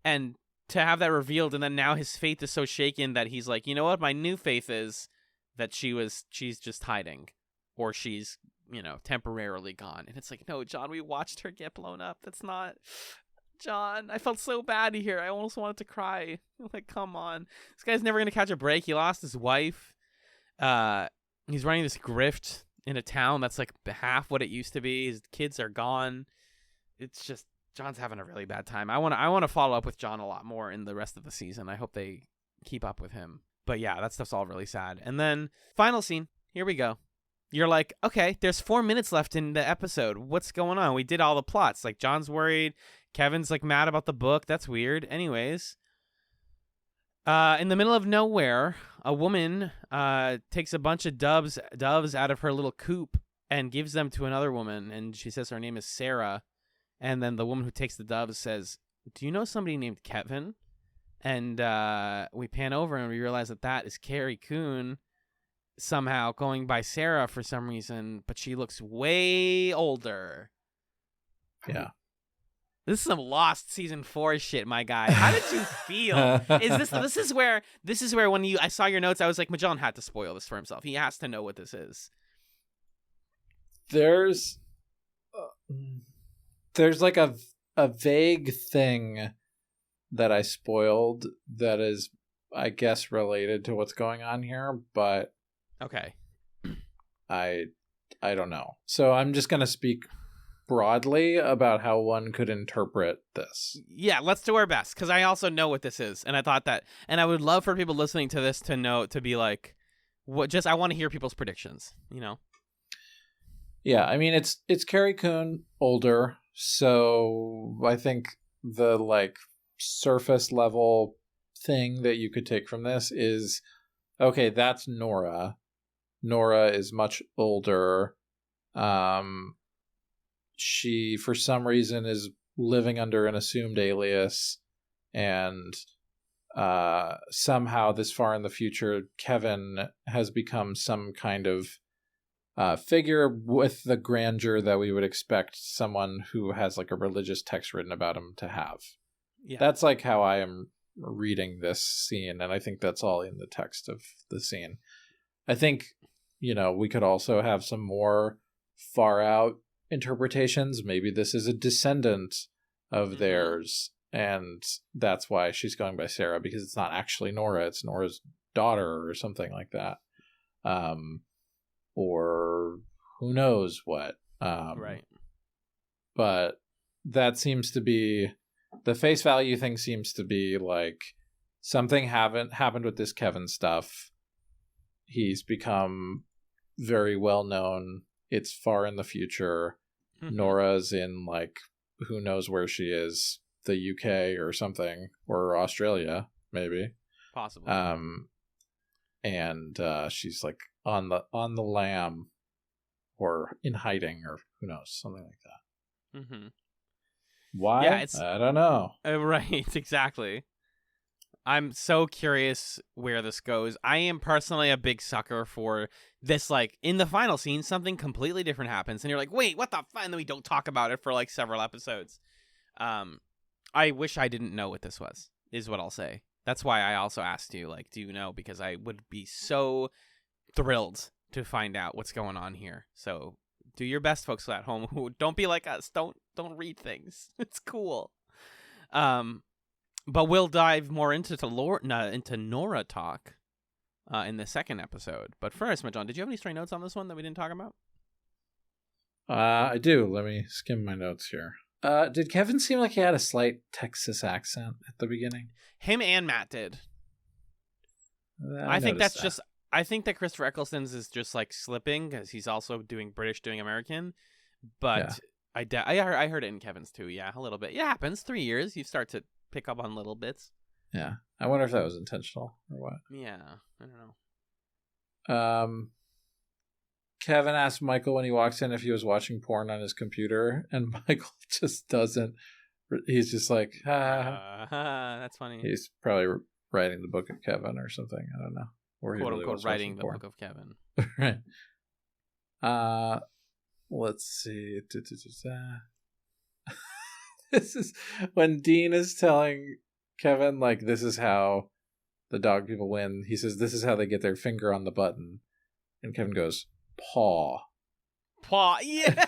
And to have that revealed, and then now his faith is so shaken that he's like, you know what? My new faith is that she's just hiding, or she's, you know, temporarily gone. And it's like, no, John, we watched her get blown up. That's not John. I felt so bad here. I almost wanted to cry. Like, come on, this guy's never gonna catch a break. He lost his wife. He's running this grift in a town that's like half what it used to be. His kids are gone. It's just, John's having a really bad time. I want to follow up with John a lot more in the rest of the season. I hope they keep up with him. But yeah, that stuff's all really sad. And then final scene. Here we go. You're like, okay, there's 4 minutes left in the episode. What's going on? We did all the plots. Like, John's worried. Kevin's like mad about the book. That's weird. Anyways, in the middle of nowhere, a woman takes a bunch of doves out of her little coop and gives them to another woman. And she says her name is Sarah. And then the woman who takes the doves says, do you know somebody named Kevin? And we pan over and we realize that is Carrie Coon somehow going by Sarah for some reason, but she looks way older. Yeah. This is some Lost season 4 shit, my guy. How did you feel? This is where when I saw your notes, I was like, Magellan had to spoil this for himself. He has to know what this is. There's like a vague thing that I spoiled that is, I guess, related to what's going on here, but okay, I don't know. So I'm just going to speak broadly about how one could interpret this. Yeah, let's do our best, because I also know what this is, and I thought that, and I would love for people listening to this to know, to be like, what? Just I want to hear people's predictions, you know? Yeah, I mean, it's Carrie Coon older, so I think the like surface level thing that you could take from this is, okay, that's Nora. Nora is much older. She, for some reason, is living under an assumed alias, and somehow this far in the future, Kevin has become some kind of figure with the grandeur that we would expect someone who has like a religious text written about him to have. Yeah. That's like how I am reading this scene, and I think that's all in the text of the scene. I think, you know, we could also have some more far out interpretations. Maybe this is a descendant of theirs, and that's why she's going by Sarah, because it's not actually Nora, it's Nora's daughter or something like that. Or who knows what. Right. But that seems to be, the face value thing seems to be like something happened with this Kevin stuff. He's become very well known. It's far in the future. Nora's in like, who knows where she is, the UK or something, or Australia, maybe. Possibly. And she's like on the lam, or in hiding, or who knows, something like that. Mm-hmm. Why? Yeah, I don't know. Right, exactly. I'm so curious where this goes. I am personally a big sucker for this, like, in the final scene, something completely different happens, and you're like, wait, what the fuck? And then we don't talk about it for, like, several episodes. I wish I didn't know what this was, is what I'll say. That's why I also asked you, like, do you know? Because I would be so thrilled to find out what's going on here. So do your best, folks at home who don't be like us. Don't read things. It's cool. But we'll dive more into Nora talk in the second episode. But first, Majon, did you have any stray notes on this one that we didn't talk about? I do. Let me skim my notes here. Did Kevin seem like he had a slight Texas accent at the beginning? Him and Matt did. I think that's just. I think that Christopher Eccleston's is just like slipping because he's also doing British, doing American. But yeah. I heard it in Kevin's too. Yeah, a little bit. It happens. 3 years, you start to pick up on little bits. Yeah, I wonder if that was intentional or what. Yeah, I don't know. Kevin asked Michael when he walks in if he was watching porn on his computer, and Michael just doesn't. He's just like, that's funny. He's probably writing the book of Kevin or something. I don't know. Or quote unquote writing the book of Kevin. Right. Let's see. This is when Dean is telling Kevin, like, this is how the dog people win. He says, this is how they get their finger on the button. And Kevin goes, paw. Paw, yeah.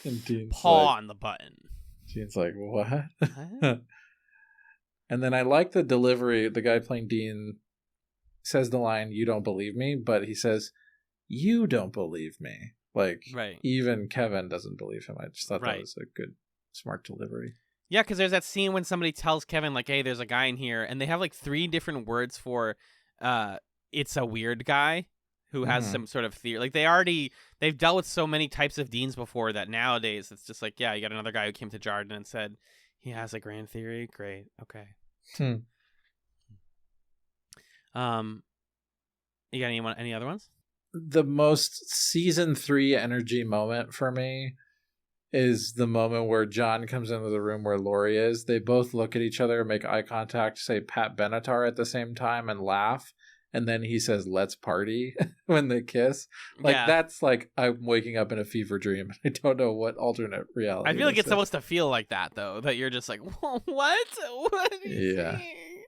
And Dean's paw like, on the button. Dean's like, what? And then I like the delivery. The guy playing Dean says the line, you don't believe me, but he says, you don't believe me. Like, right. Even Kevin doesn't believe him. I just thought that was a good, smart delivery. Yeah, because there's that scene when somebody tells Kevin, like, hey, there's a guy in here, and they have, like, 3 different words for it's a weird guy who has some sort of theory. Like, they've dealt with so many types of Deans before that nowadays it's just like, yeah, you got another guy who came to Jarden and said, he has a grand theory. Great. Okay. You got any other ones? The most season 3 energy moment for me is the moment where John comes into the room where Lori is. They both look at each other, make eye contact, say Pat Benatar at the same time, and laugh. And then he says, let's party when they kiss. Like, that's like, I'm waking up in a fever dream. I don't know what alternate reality. I feel like it's supposed to feel like that, though, that you're just like, what? What are you saying?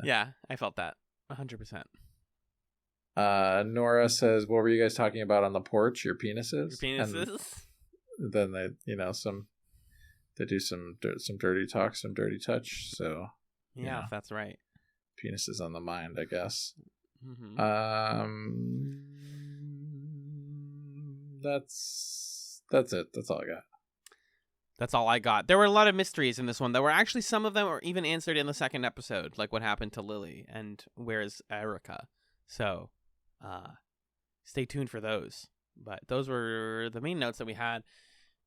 Yeah, I felt that 100%. Nora says, what were you guys talking about on the porch? Your penises? And then they, they do some dirty talk, some dirty touch. So yeah, if that's right. Penises on the mind, I guess. Mm-hmm. That's it. That's all I got. That's all I got. There were a lot of mysteries in this one. There were actually some of them were even answered in the second episode, like what happened to Lily and where's Erica. So, stay tuned for those. But those were the main notes that we had.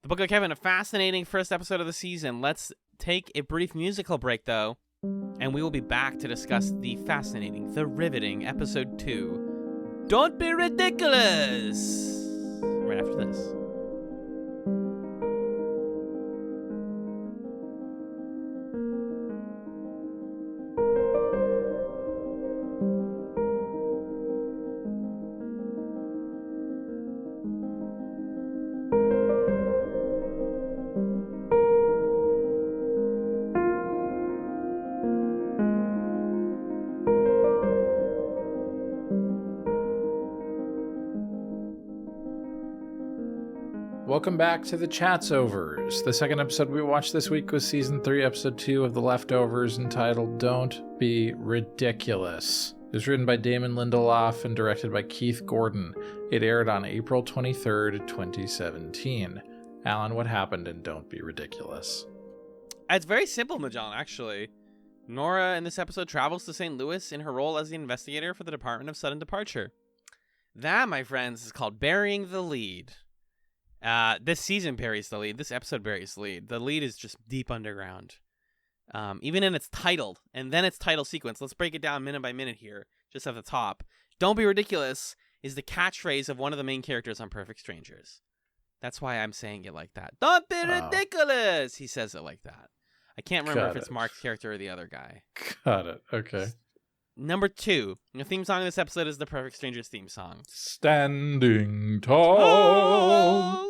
The Book of Kevin, a fascinating first episode of the season. Let's take a brief musical break, though, and we will be back to discuss the fascinating, the riveting episode 2, Don't Be Ridiculous, right after this. Welcome back to the Chatzovers. The second episode we watched this week was Season 3, Episode 2 of The Leftovers, entitled Don't Be Ridiculous. It was written by Damon Lindelof and directed by Keith Gordon. It aired on April 23rd, 2017. Alan, what happened in Don't Be Ridiculous? It's very simple, Majan, actually. Nora, in this episode, travels to St. Louis in her role as the investigator for the Department of Sudden Departure. That, my friends, is called burying the lead. This season buries the lead. This episode buries the lead. The lead is just deep underground. Even in its title, and then its title sequence. Let's break it down minute by minute here, just at the top. Don't be ridiculous is the catchphrase of one of the main characters on Perfect Strangers. That's why I'm saying it like that. Don't be ridiculous! He says it like that. I can't remember if it's Mark's character or the other guy. Got it. Okay. Number 2. The theme song of this episode is the Perfect Strangers theme song. Standing tall.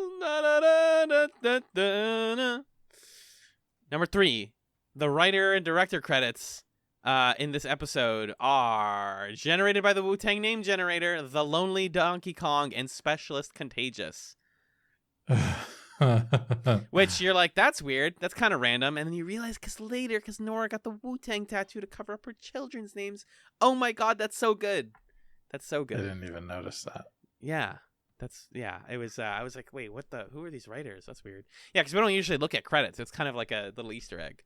Number 3. The writer and director credits in this episode are generated by the Wu-Tang name generator, The Lonely Donkey Kong, and Specialist Contagious. Which you're like, that's weird. That's kind of random. And then you realize because Nora got the Wu-Tang tattoo to cover up her children's names. Oh my God, that's so good. That's so good. I didn't even notice that. Yeah. It was, I was like, wait, who are these writers? That's weird. Yeah, because we don't usually look at credits. It's kind of like a little Easter egg.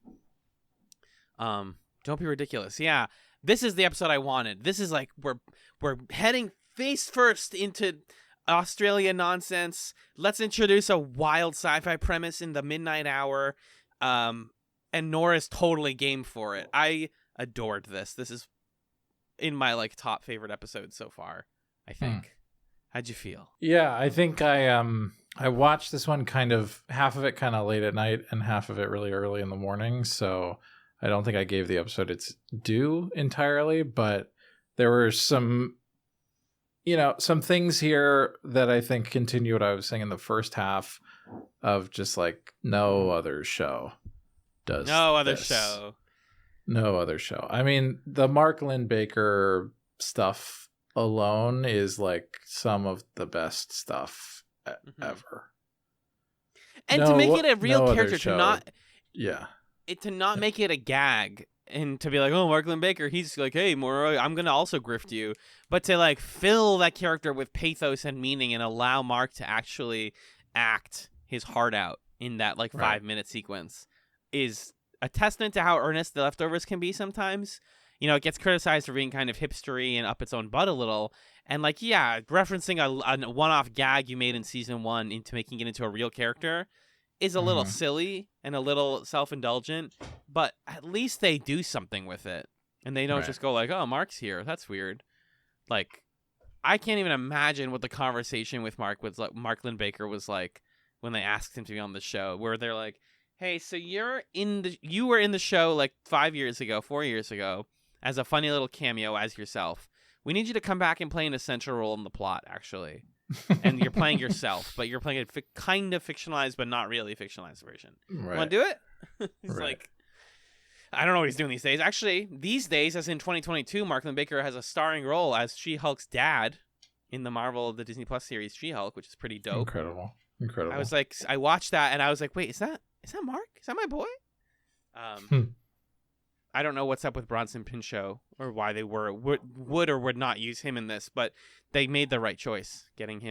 Don't be ridiculous. Yeah, this is the episode I wanted. This is like, we're heading face first into Australia nonsense. Let's introduce a wild sci-fi premise in the midnight hour. And Nora's totally game for it. I adored this. This is in my like top favorite episode so far, I think. How'd you feel? Yeah, I think I watched this one kind of half of it kind of late at night and half of it really early in the morning. So I don't think I gave the episode its due entirely, but there were some things here that I think continue what I was saying in the first half of just like no other show does. No other this. show. No other show. I mean, the Mark Linn-Baker stuff alone is like some of the best stuff ever. And to make it a real character, to not make it a gag and to be like, oh, Mark Linn-Baker, he's like, hey, Mora, I'm gonna also grift you, but to like fill that character with pathos and meaning and allow Mark to actually act his heart out in that like 5-minute sequence is a testament to how earnest The Leftovers can be sometimes. You know, it gets criticized for being kind of hipstery and up its own butt a little. And like, yeah, referencing a one-off gag you made in season 1 into making it into a real character is a little silly and a little self-indulgent, but at least they do something with it. And they don't just go like, oh, Mark's here. That's weird. Like, I can't even imagine what the conversation with Mark Linn-Baker was like when they asked him to be on the show, where they're like, hey, so you were in the show like 4 years ago, as a funny little cameo as yourself. We need you to come back and play an essential role in the plot, actually. And you're playing yourself, but you're playing a kind of fictionalized, but not really fictionalized version. Right. You want to do it? He's like, I don't know what he's doing these days. Actually, these days, as in 2022, Mark Linn-Baker has a starring role as She-Hulk's dad in the Disney Plus series She-Hulk, which is pretty dope. Incredible. I was like, I watched that and I was like, wait, is that Mark? Is that my boy? I don't know what's up with Bronson Pinchot or why they would or would not use him in this, but they made the right choice getting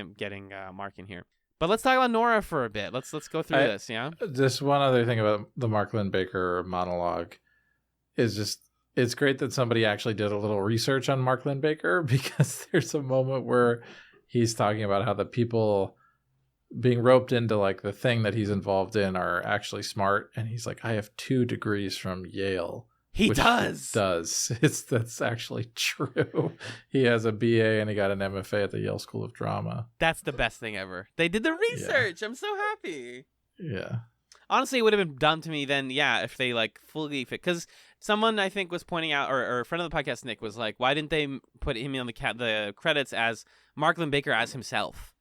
Mark in here. But let's talk about Nora for a bit. Let's go through this. Yeah. Just one other thing about the Mark Linn-Baker monologue is just it's great that somebody actually did a little research on Mark Linn-Baker, because there's a moment where he's talking about how the people being roped into like the thing that he's involved in are actually smart, and he's like, I have 2 degrees from Yale. He does. That's actually true. He has a BA and he got an MFA at the Yale School of Drama. That's the best thing ever. They did the research. Yeah. I'm so happy. Yeah. Honestly, it would have been dumb to me then, if they like fully fit. Because someone I think was pointing out, or a friend of the podcast, Nick, was like, why didn't they put him on the credits as Mark Linn-Baker as himself?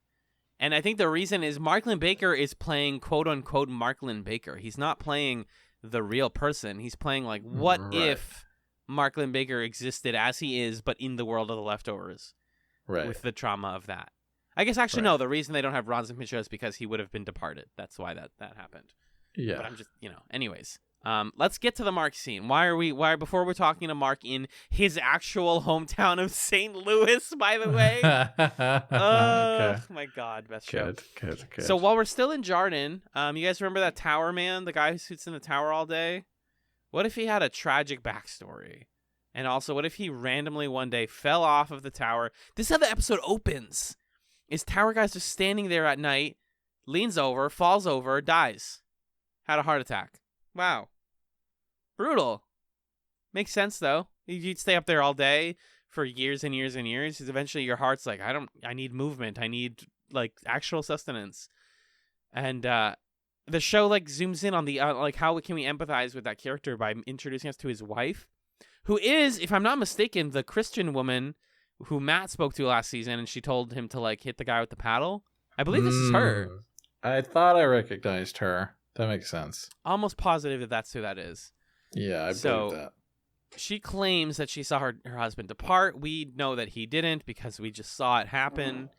And I think the reason is Mark Linn-Baker is playing quote unquote Mark Linn-Baker. He's not playing the real person. He's playing like, what if Mark Linn-Baker existed as he is, but in the world of The Leftovers, with the trauma of that. I guess actually no. The reason they don't have Bronson Pinchot is because he would have been departed. That's why that happened. Yeah. But I'm just anyways. Let's get to the Mark scene. Why before we're talking to Mark in his actual hometown of St. Louis, by the way. Oh my God, best show. Good. So while we're still in Jarden, you guys remember that tower man, the guy who sits in the tower all day? What if he had a tragic backstory? And also, what if he randomly one day fell off of the tower? This is how the episode opens. Is tower guy's just standing there at night, leans over, falls over, dies. Had a heart attack. Wow. Brutal. Makes sense, though. You'd stay up there all day for years and years and years. Because eventually your heart's like, I need movement. I need, like, actual sustenance. And the show, like, zooms in on the, like, how can we empathize with that character by introducing us to his wife, who is, if I'm not mistaken, the Christian woman who Matt spoke to last season, and she told him to, like, hit the guy with the paddle. I believe this is her. I thought I recognized her. That makes sense. Almost positive that's who that is. Yeah, I believe that. she claims that she saw her husband depart. We know that he didn't because we just saw it happen.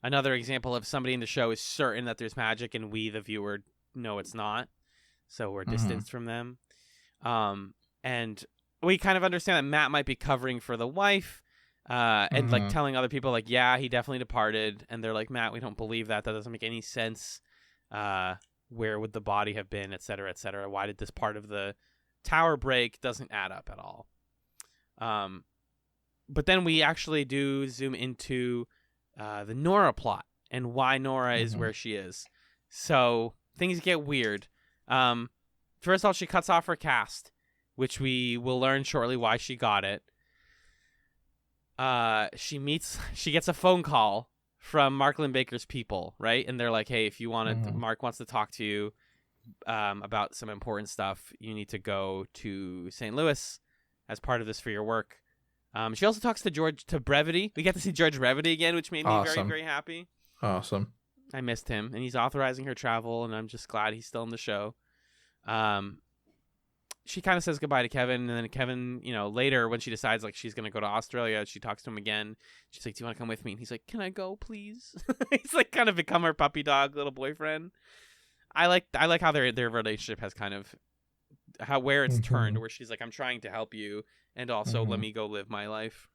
Another example of somebody in the show is certain that there's magic and we, the viewer, know it's not. So we're distanced from them. And we kind of understand that Matt might be covering for the wife and like telling other people like, yeah, he definitely departed. And they're like, Matt, we don't believe that. That doesn't make any sense. Where would the body have been, et cetera, et cetera? Why did this part of the tower break? Doesn't add up at all. But then we actually do zoom into the Nora plot and why Nora is where she is. So things get weird. First of all, she cuts off her cast, which we will learn shortly why she got it. She gets a phone call from Mark Linn-Baker's people, right? And they're like, hey, if you want to, Mark wants to talk to you about some important stuff. You need to go to St. Louis as part of this for your work. She also talks to Brevity. We get to see George Brevity again, which made me very, very happy. Awesome. I missed him, and he's authorizing her travel, and I'm just glad he's still in the show. She kind of says goodbye to Kevin, and then Kevin, later when she decides like she's gonna go to Australia, she talks to him again. She's like, "Do you want to come with me?" And he's like, "Can I go, please?" He's like kind of become her puppy dog little boyfriend. I like how their relationship has kind of where it's turned, where she's like, "I'm trying to help you, and also let me go live my life."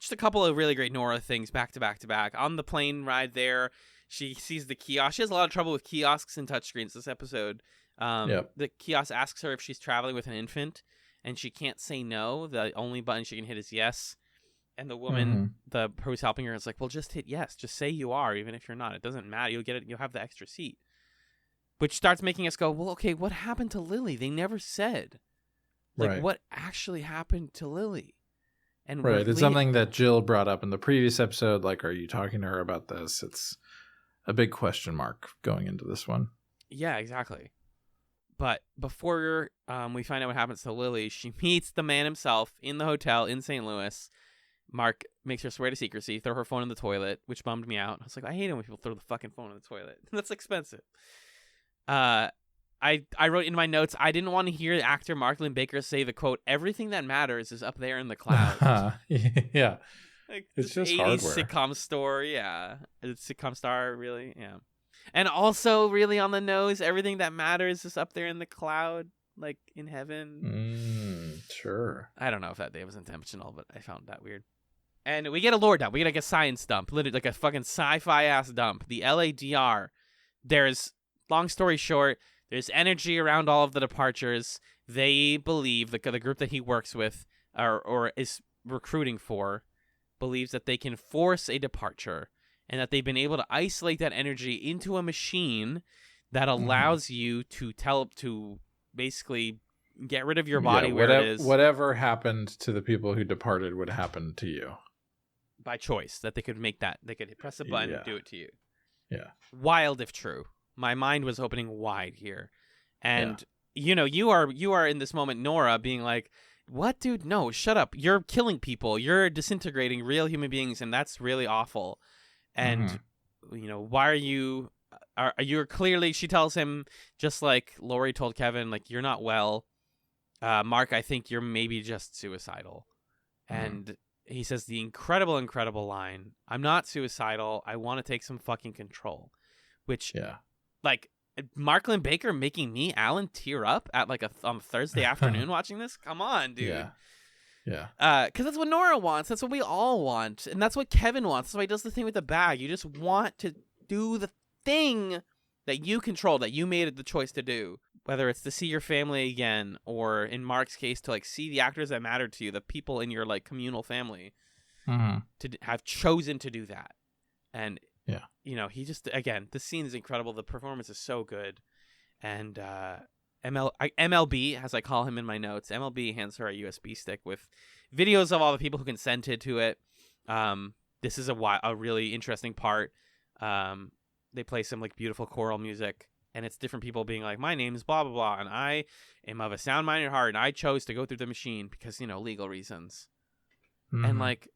Just a couple of really great Nora things back to back to back. On the plane ride there, she sees the kiosk. She has a lot of trouble with kiosks and touchscreens this episode. The kiosk asks her if she's traveling with an infant, and she can't say no. The only button she can hit is yes. And the woman, who's helping her, is like, "Well, just hit yes. Just say you are, even if you're not. It doesn't matter. You'll get it. You'll have the extra seat." Which starts making us go, "Well, okay, what happened to Lily? They never said, like, what actually happened to Lily?" And it's something that Jill brought up in the previous episode. Like, are you talking to her about this? It's a big question mark going into this one. Yeah, exactly. But before we find out what happens to Lily, she meets the man himself in the hotel in St. Louis. Mark makes her swear to secrecy, throw her phone in the toilet, which bummed me out. I was like, I hate it when people throw the fucking phone in the toilet. That's expensive. I wrote in my notes, I didn't want to hear actor Mark Linn-Baker say the quote, "Everything that matters is up there in the clouds." Yeah. Like, it's just 80s hardware. sitcom store, yeah. It's sitcom star, really, yeah. And also, really on the nose, everything that matters is up there in the cloud, like in heaven. Sure. I don't know if that day was intentional, but I found that weird. And we get a lore dump. We get like a science dump, literally like a fucking sci-fi ass dump. The LADR. There's, long story short, there's energy around all of the departures. They believe, the group that he works with or is recruiting for, believes that they can force a departure, and that they've been able to isolate that energy into a machine that allows you to basically get rid of your body where it is. Whatever happened to the people who departed would happen to you. By choice, that they could make that. They could press a button and do it to you. Yeah. Wild if true. My mind was opening wide here. And, you are in this moment, Nora, being like, "What, dude? No, shut up. You're killing people. You're disintegrating real human beings, and that's really awful." And, why are you... Are you clearly... She tells him, just like Lori told Kevin, like, "You're not well. Mark, I think you're maybe just suicidal." And he says the incredible, incredible line, "I'm not suicidal. I want to take some fucking control." Which, like, Mark Linn-Baker making me, Alan, tear up at like on Thursday afternoon watching this? Come on, dude. Yeah. Because that's what Nora wants. That's what we all want. And that's what Kevin wants. That's why he does the thing with the bag. You just want to do the thing that you control, that you made the choice to do. Whether it's to see your family again, or in Mark's case, to like see the actors that matter to you, the people in your like communal family, to have chosen to do that. And he just, again, the scene is incredible. The performance is so good. And MLB, as I call him in my notes, MLB hands her a USB stick with videos of all the people who consented to it. This is a really interesting part. They play some like beautiful choral music, and it's different people being like, "My name is blah, blah, blah, and I am of a sound-minded heart, and I chose to go through the machine because, legal reasons." And like,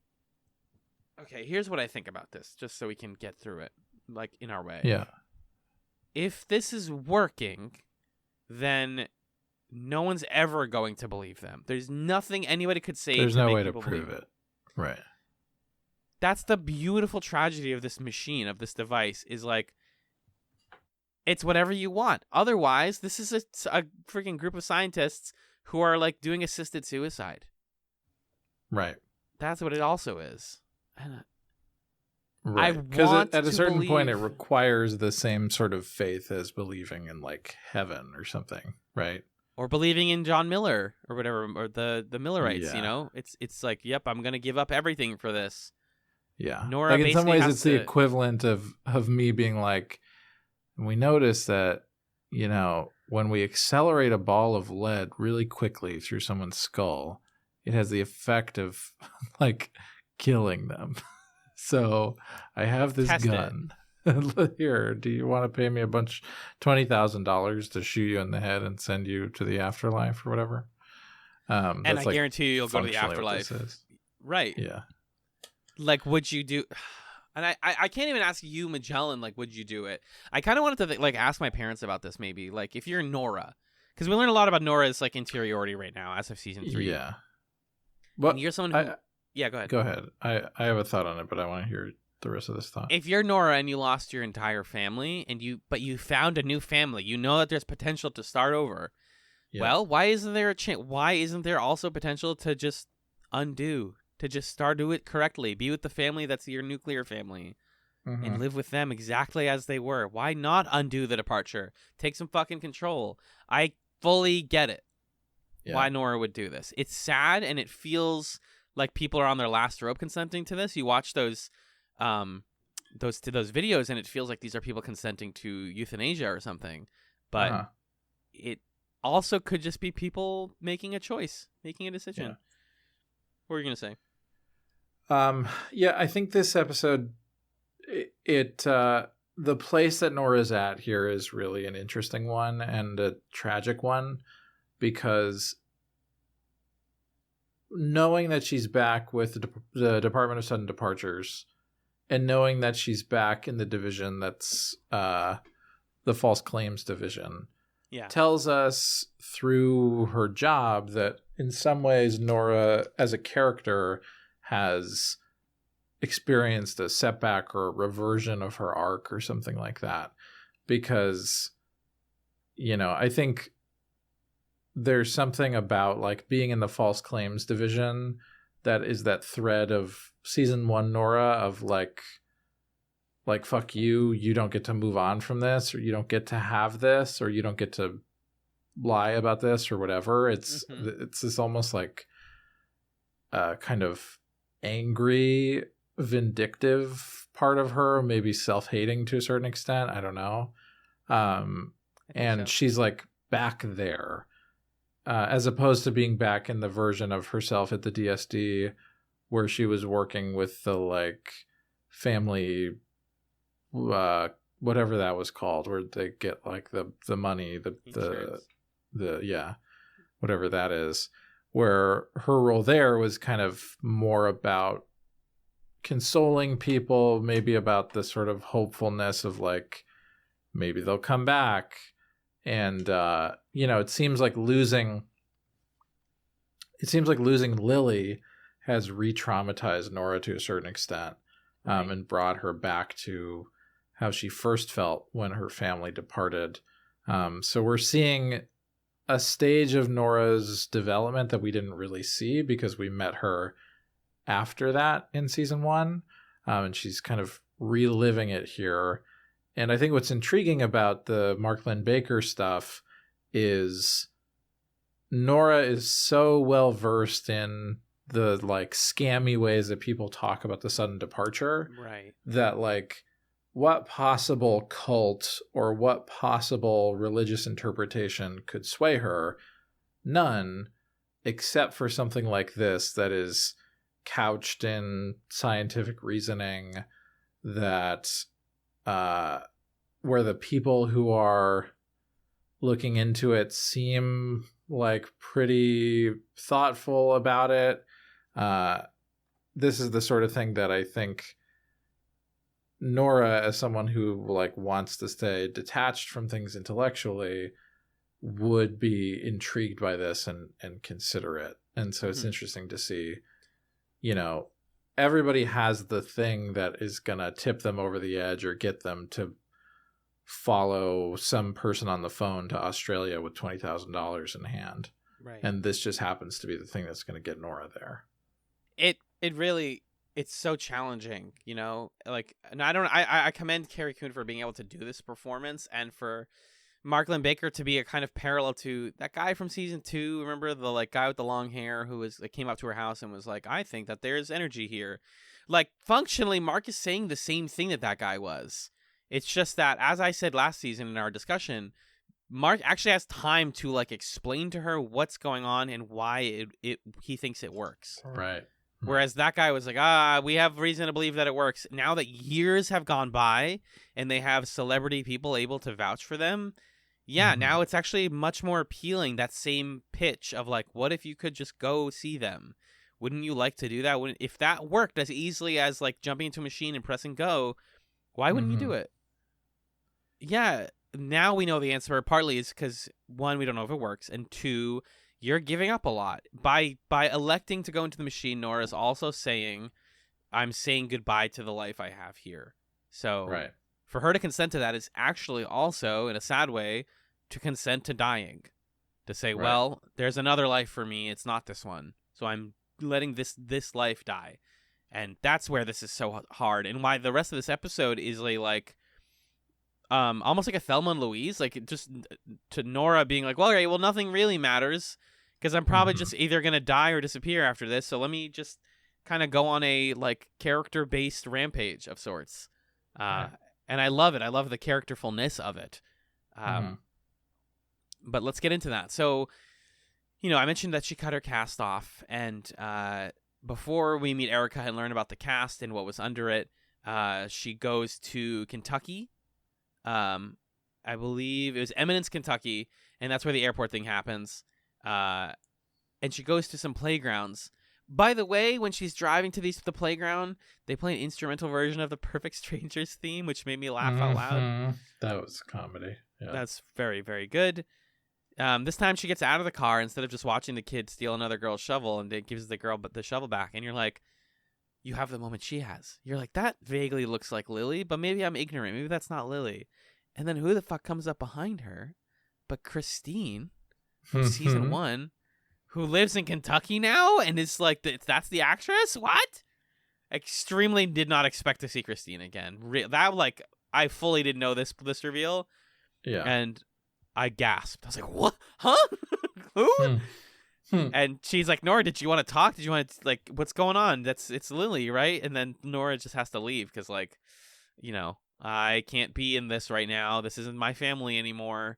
okay, here's what I think about this, just so we can get through it, like, in our way. Yeah. If this is working, then no one's ever going to believe them. There's nothing anybody could say. There's to no make way to people prove believe it. Right. That's the beautiful tragedy of this machine, of this device, is like, it's whatever you want. Otherwise, this is a freaking group of scientists who are like doing assisted suicide. Right. That's what it also is. And Right. Because at a certain point, it believe- requires the same sort of faith as believing in like heaven or something. Right. or believing in John Miller or whatever, or the Millerites. Yeah. You know, it's like, yep, I'm gonna give up everything for this. Yeah. Nora like in some basically ways, has it's the to- equivalent of me being like, we notice that, you know, when we accelerate a ball of lead really quickly through someone's skull, it has the effect of like killing them. So I have this Test it. gun. Here, do you want to pay me $20,000 to shoot you in the head and send you to the afterlife or whatever? And I like guarantee you, you'll go to the functionally what afterlife. this is. Right. Yeah. Like, would you do? And I can't even ask you, Magellan, like, would you do it? I kind of wanted to like ask my parents about this, maybe. Like, if you're Nora, because we learn a lot about Nora's like interiority right now as of season 3. Yeah. But And you're someone who, yeah, go ahead. Go ahead. I have a thought on it, but I want to hear the rest of this thought. If you're Nora and you lost your entire family, but you found a new family, you know that there's potential to start over. Yeah. Well, why isn't there a chance? Why isn't there also potential to just undo, to just start do it correctly, be with the family that's your nuclear family, Mhm. and live with them exactly as they were? Why not undo the departure? Take some fucking control. I fully get it. Yeah. Why Nora would do this. It's sad, and it feels like people are on their last rope consenting to this. You watch those videos, and it feels like these are people consenting to euthanasia or something. But Uh-huh. it also could just be people making a choice, making a decision. Yeah. What were you gonna say? Yeah, I think this episode, the place that Nora's at here is really an interesting one and a tragic one, because knowing that she's back with the Department of Sudden Departures, and knowing that she's back in the division that's the False Claims Division, Yeah. tells us through her job that in some ways Nora as a character has experienced a setback or a reversion of her arc or something like that. Because, you know, I think there's something about like being in the False Claims Division that is that thread of season 1 Nora of like fuck you, you don't get to move on from this, or you don't get to have this, or you don't get to lie about this or whatever. It's this almost like kind of angry, vindictive part of her, maybe self-hating to a certain extent, I don't know. And so. she's like back there, as opposed to being back in the version of herself at the DSD where she was working with the like family, whatever that was called, where they get like the money, Insurance. the whatever that is, where her role there was kind of more about consoling people, maybe about the sort of hopefulness of like maybe they'll come back. And you know, it seems like losing Lily has re-traumatized Nora to a certain extent, and brought her back to how she first felt when her family departed. So we're seeing a stage of Nora's development that we didn't really see because we met her after that in season 1. And she's kind of reliving it here. And I think what's intriguing about the Mark Lynn Baker stuff is Nora is so well versed in the like scammy ways that people talk about the sudden departure, Right. that like what possible cult or what possible religious interpretation could sway her? None, except for something like this that is couched in scientific reasoning, that where the people who are looking into it seem like pretty thoughtful about it. This is the sort of thing that I think Nora, as someone who like wants to stay detached from things intellectually, would be intrigued by this and consider it. And so it's Mhm. interesting to see, you know, everybody has the thing that is going to tip them over the edge or get them to follow some person on the phone to Australia with $20,000 in hand. Right. And this just happens to be the thing that's going to get Nora there. It really, it's so challenging, you know, like, and I commend Carrie Coon for being able to do this performance, and for Mark Lynn-Baker to be a kind of parallel to that guy from season 2. Remember the like guy with the long hair who was like came up to her house and was like, I think that there's energy here. Like, functionally, Mark is saying the same thing that guy was. It's just that, as I said last season in our discussion, Mark actually has time to like explain to her what's going on and why he thinks it works. Right. Whereas that guy was like, we have reason to believe that it works. Now that years have gone by and they have celebrity people able to vouch for them, now it's actually much more appealing, that same pitch of like, what if you could just go see them? Wouldn't you like to do that? If that worked as easily as like jumping into a machine and pressing go, why wouldn't you do it? Yeah, now we know the answer. Partly is because, one, we don't know if it works, and two, you're giving up a lot. By electing to go into the machine, Nora's also saying, I'm saying goodbye to the life I have here. So for her to consent to that is actually also, in a sad way, to consent to dying. To say, well, there's another life for me. It's not this one. So I'm letting this life die. And that's where this is so hard. And why the rest of this episode is like almost like a Thelma and Louise, like just to Nora being like, well, okay, well, nothing really matters because I'm probably just either going to die or disappear after this. So let me just kind of go on a like character-based rampage of sorts. And I love it. I love the characterfulness of it. But let's get into that. So, you know, I mentioned that she cut her cast off, and before we meet Erica and learn about the cast and what was under it, she goes to Kentucky. I believe it was Eminence, Kentucky, and that's where the airport thing happens. And she goes to some playgrounds. By the way, when she's driving to the playground, they play an instrumental version of the Perfect Strangers theme, which made me laugh out loud. That was comedy. Yeah. That's very, very good. This time she gets out of the car instead of just watching the kid steal another girl's shovel, and it gives the girl the shovel back. And you're like, you have the moment she has. You're like, that vaguely looks like Lily, but maybe I'm ignorant. Maybe that's not Lily. And then who the fuck comes up behind her but Christine from season 1, who lives in Kentucky now and is like, that's the actress? What? Extremely did not expect to see Christine again. That, like, I fully didn't know this reveal. Yeah. And I gasped. I was like, what? Huh? Who? And she's like, Nora, did you want to talk? Did you want to, like, what's going on? It's Lily, right? And then Nora just has to leave because, like, you know, I can't be in this right now. This isn't my family anymore.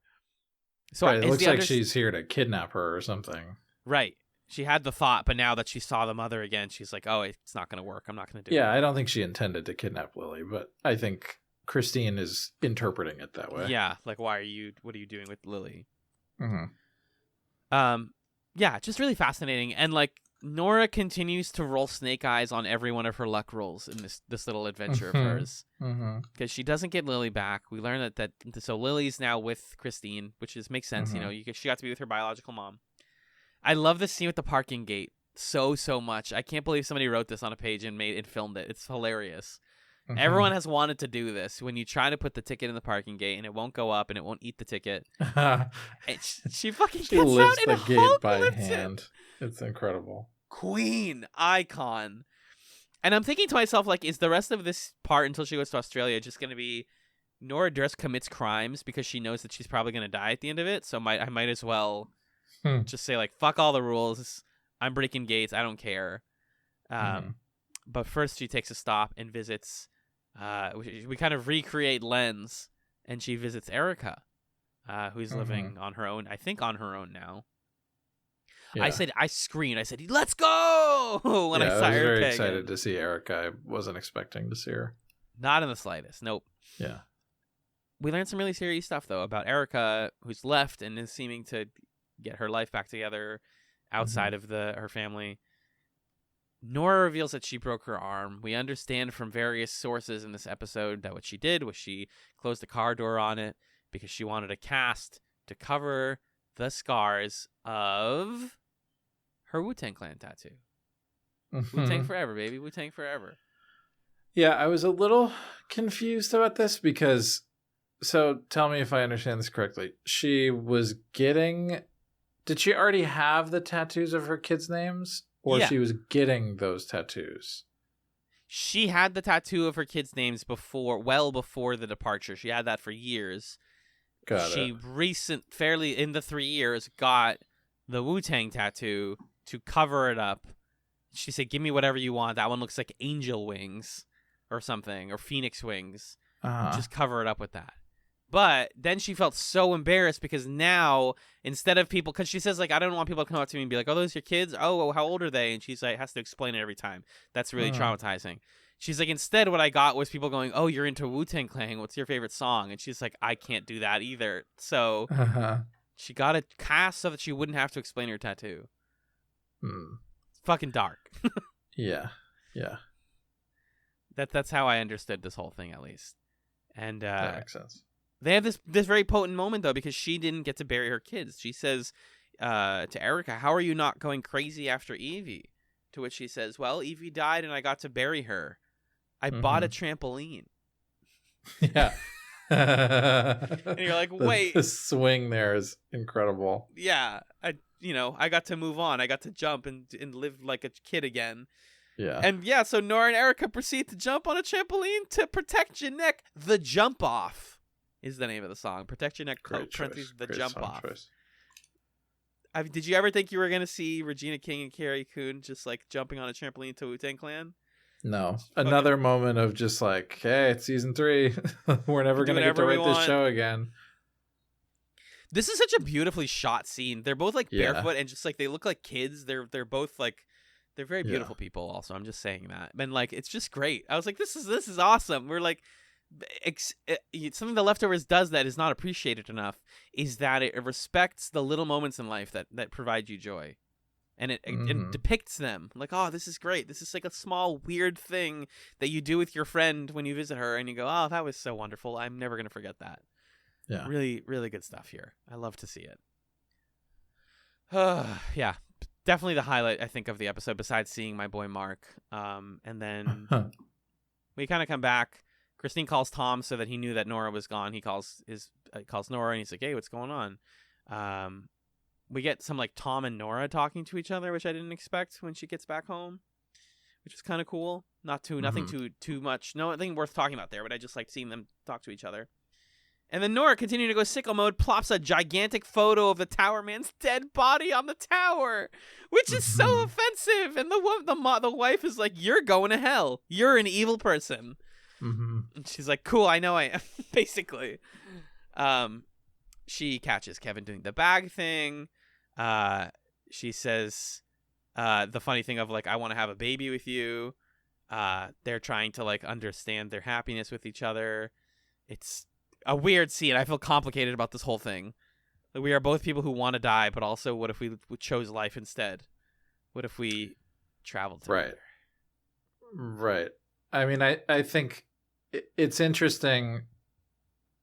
So it looks like she's here to kidnap her or something. Right. She had the thought, but now that she saw the mother again, she's like, oh, it's not going to work. I'm not going to do it. Yeah, I don't think she intended to kidnap Lily, but I think Christine is interpreting it that way. Yeah, like, what are you doing with Lily? Mm-hmm. Yeah, just really fascinating. And, like, Nora continues to roll snake eyes on every one of her luck rolls in this little adventure of hers. Because she doesn't get Lily back. We learn that so Lily's now with Christine, which makes sense. You know, she got to be with her biological mom. I love this scene with the parking gate so much. I can't believe somebody wrote this on a page and filmed it. It's hilarious. Everyone has wanted to do this. When you try to put the ticket in the parking gate and it won't go up and it won't eat the ticket, she fucking gets lifts out and the gate Hulk by lifts hand. It. It's incredible. Queen icon. And I'm thinking to myself, like, is the rest of this part until she goes to Australia just going to be Nora Durst commits crimes because she knows that she's probably going to die at the end of it? So I might as well just say, like, fuck all the rules. I'm breaking gates. I don't care. But first she takes a stop and visits. We kind of recreate Lens, and she visits Erica, who's living on her own. I think on her own now. Yeah. I screamed. I said, "Let's go!" when I saw Erica. I was very excited to see Erica. I wasn't expecting to see her. Not in the slightest. Nope. Yeah. We learned some really serious stuff, though, about Erica, who's left and is seeming to get her life back together outside of her family. Nora reveals that she broke her arm. We understand from various sources in this episode that what she did was she closed the car door on it because she wanted a cast to cover the scars of her Wu-Tang Clan tattoo. Wu-Tang forever, baby. Wu-Tang forever. Yeah, I was a little confused about this because, so tell me if I understand this correctly. She was getting, did she already have the tattoos of her kids' names? Or Yeah. she was getting those tattoos? She had the tattoo of her kids' names well before the departure. She had that for years. Got She it. fairly in the 3 years, got the Wu-Tang tattoo to cover it up. She said, give me whatever you want. That one looks like angel wings or something, or phoenix wings. Just cover it up with that. But then she felt so embarrassed because now, instead of people, because she says, like, I don't want people to come up to me and be like, oh, those your kids? Oh, how old are they? And she's like, has to explain it every time. That's really traumatizing. She's like, instead, what I got was people going, oh, you're into Wu-Tang Clan. What's your favorite song? And she's like, I can't do that either. So she got it cast so that she wouldn't have to explain her tattoo. It's fucking dark. Yeah. That's how I understood this whole thing, at least. And That makes sense. they have this very potent moment, though, because she didn't get to bury her kids. She says to Erica, how are you not going crazy after Evie? To which she says, well, Evie died and I got to bury her. I bought a trampoline. Yeah. And you're like, wait. The swing there is incredible. Yeah. I got to move on. I got to jump and live like a kid again. Yeah. And yeah, so Nora and Erica proceed to jump on a trampoline to protect your neck. The Jump Off is the name of the song. Protect your neck, parentheses, the Great Jump song Off. choice. Did you ever think you were going to see Regina King and Carrie Coon just like jumping on a trampoline to Wu-Tang Clan? No. Another moment of just like, hey, it's season 3. We're never going to get to write this show again. This is such a beautifully shot scene. They're both like barefoot and just like they look like kids. They're both like they're very beautiful people also. I'm just saying that. And like it's just great. I was like this is awesome. We're like something The Leftovers does that is not appreciated enough is that it respects the little moments in life that provide you joy. And it depicts them like, oh, this is great. This is like a small, weird thing that you do with your friend when you visit her. And you go, oh, that was so wonderful. I'm never going to forget that. Yeah. Really, really good stuff here. I love to see it. Yeah. Definitely the highlight, I think, of the episode, besides seeing my boy Mark. And then we kind of come back. Christine calls Tom so that he knew that Nora was gone. He calls Nora and he's like, hey, what's going on? We get some like Tom and Nora talking to each other, which I didn't expect when she gets back home, which is kind of cool. Nothing too much. Nothing worth talking about there, but I just like seeing them talk to each other. And then Nora, continuing to go sicko mode, plops a gigantic photo of the Tower Man's dead body on the tower, which is so offensive. And the wife is like, "You're going to hell. You're an evil person." And she's like, "Cool, I know I am." Basically, she catches Kevin doing the bag thing. She says the funny thing of like, "I want to have a baby with you." They're trying to like understand their happiness with each other. It's a weird scene. I feel complicated about this whole thing. Like, we are both people who want to die, but also, what if we chose life instead? What if we traveled together? Right. I mean, I think it's interesting.